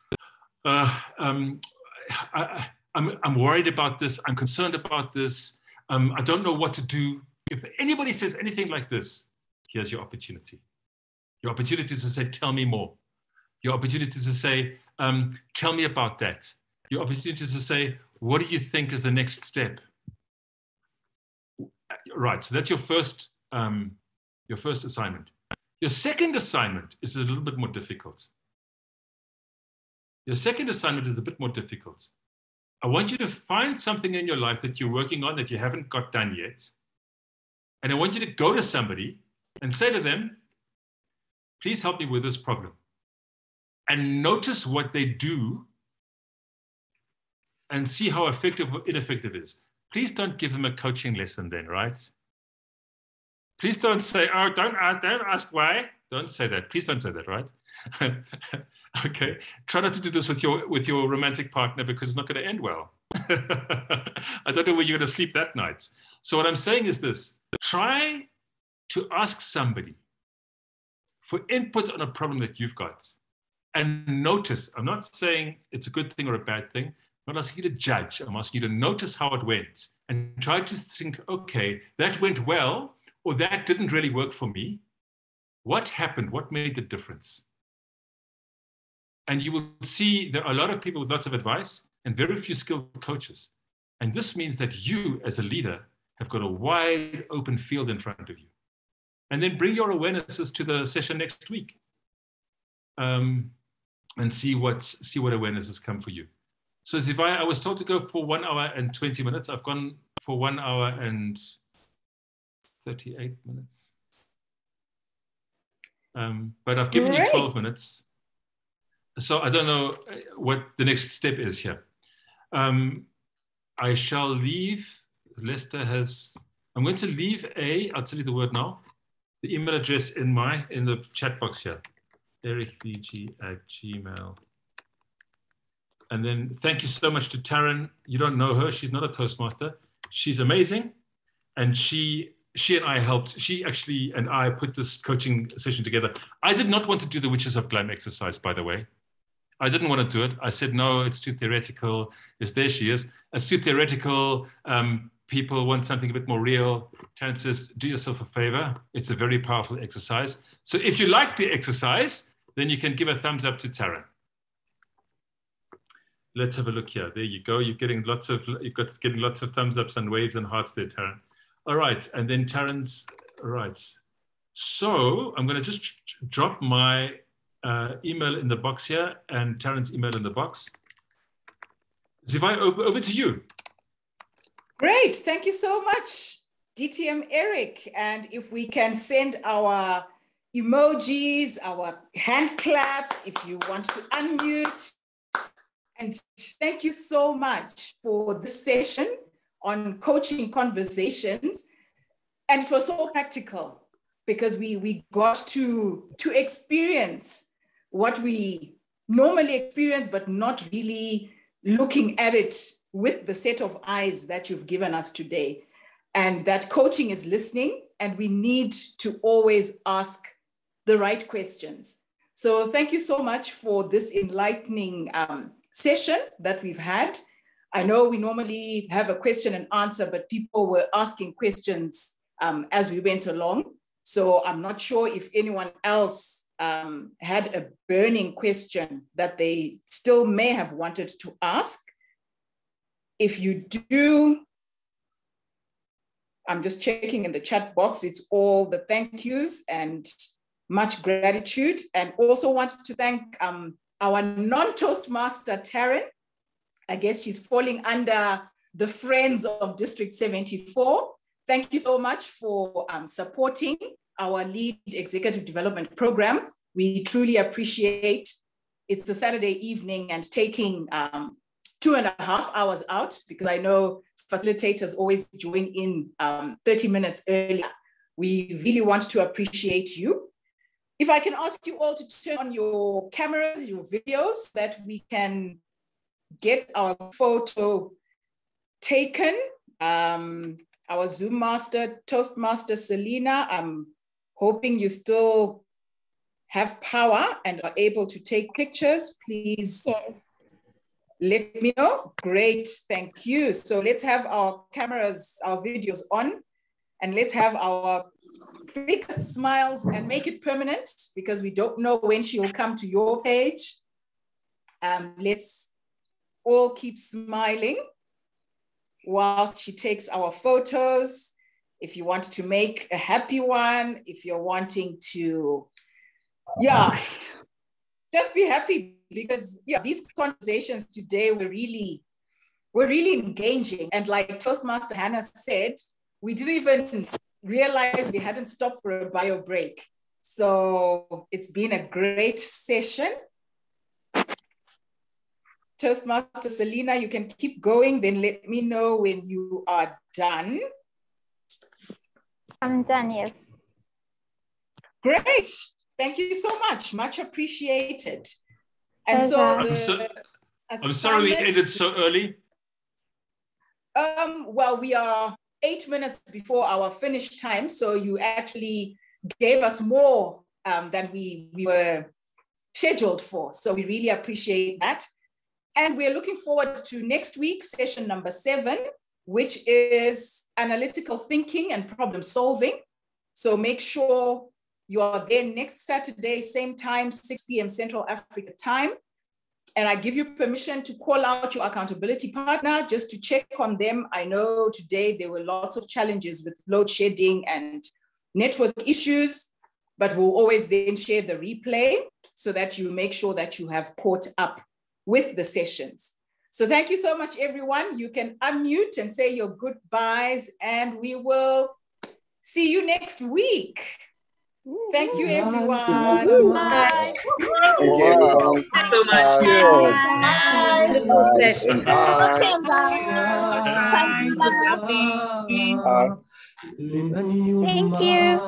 I'm worried about this, I'm concerned about this, I don't know what to do. If anybody says anything like this, here's your opportunity. Your opportunity is to say, tell me more. Your opportunity is to say, tell me about that. Your opportunity is to say, what do you think is the next step? Right, so that's your first assignment. Your second assignment is a little bit more difficult. Your second assignment is a bit more difficult. I want you to find something in your life that you're working on that you haven't got done yet. And I want you to go to somebody and say to them, please help me with this problem. And notice what they do and see how effective or ineffective it is. Please don't give them a coaching lesson then, right? Please don't say, oh, don't ask why. Don't say that. Please don't say that, right? Okay. Try not to do this with your romantic partner because it's not going to end well. I don't know where you're going to sleep that night. So what I'm saying is this. Try to ask somebody for input on a problem that you've got. And notice, I'm not saying it's a good thing or a bad thing. I'm not asking you to judge. I'm asking you to notice how it went and try to think, okay, that went well, or that didn't really work for me. What happened? What made the difference? And you will see there are a lot of people with lots of advice and very few skilled coaches. And this means that you, as a leader, have got a wide open field in front of you. And then bring your awarenesses to the session next week and see what awarenesses come for you. So Zivaya, I was told to go for 1 hour and 20 minutes. I've gone for 1 hour and 38 minutes. But I've given you 12 minutes. So I don't know what the next step is here. I shall leave, Lester has, I'm going to leave I'll tell you the word now, the email address in the chat box here, erichviedge@gmail. And then thank you so much to Taryn. You don't know her, she's not a Toastmaster. She's amazing. And she and I helped, she actually and I put this coaching session together. I did not want to do the Witches of Glam exercise, by the way. I didn't want to do it. I said, no, it's too theoretical. Yes, there she is. It's too theoretical. People want something a bit more real. Taryn says, do yourself a favor. It's a very powerful exercise. So if you like the exercise, then you can give a thumbs up to Taryn. Let's have a look here. There you go. You're getting lots of thumbs ups and waves and hearts there, Taryn. All right. And then Taryn's, right. So I'm going to just drop my email in the box here and Taryn's email in the box. Zivai, over to you. Great. Thank you so much, DTM Erich. And if we can send our emojis, our hand claps, if you want to unmute. And thank you so much for this session on coaching conversations. And it was so practical. because we got to experience what we normally experience, but not really looking at it with the set of eyes that you've given us today. And that coaching is listening, and we need to always ask the right questions. So thank you so much for this enlightening session that we've had. I know we normally have a question and answer, but people were asking questions as we went along. So I'm not sure if anyone else had a burning question that they still may have wanted to ask. If you do, I'm just checking in the chat box. It's all the thank yous and much gratitude. And also wanted to thank our non-Toastmaster, Taryn. I guess she's falling under the Friends of District 74. Thank you so much for supporting our L.E.A.D Executive Development Programme. We truly appreciate it's a Saturday evening and taking 2.5 hours out, because I know facilitators always join in 30 minutes earlier. We really want to appreciate you. If I can ask you all to turn on your cameras, your videos, so that we can get our photo taken. Our Zoom master, Toastmaster Selena, I'm hoping you still have power and are able to take pictures. Please let me know. Great, thank you. So let's have our cameras, our videos on, and let's have our biggest smiles and make it permanent, because we don't know when she will come to your page. Let's all keep smiling whilst she takes our photos. If you want to make a happy one, if you're wanting to, just be happy, because these conversations today were really engaging. And like Toastmaster Hannah said, we didn't even realize we hadn't stopped for a bio break. So it's been a great session. Toastmaster Selena, you can keep going, then let me know when you are done. I'm done, yes. Great. Thank you so much. Much appreciated. And so I'm sorry we ended so early. Well, we are 8 minutes before our finish time, so you actually gave us more than we were scheduled for. So we really appreciate that. And we're looking forward to next week, session number 7, which is analytical thinking and problem solving. So make sure you are there next Saturday, same time, 6 p.m. Central Africa time. And I give you permission to call out your accountability partner just to check on them. I know today there were lots of challenges with load shedding and network issues, but we'll always then share the replay so that you make sure that you have caught up with the sessions. So thank you so much, everyone. You can unmute and say your goodbyes, and we will see you next week. Thank you, everyone. Bye. Thank you. Thanks so much. Wonderful session. Thank you.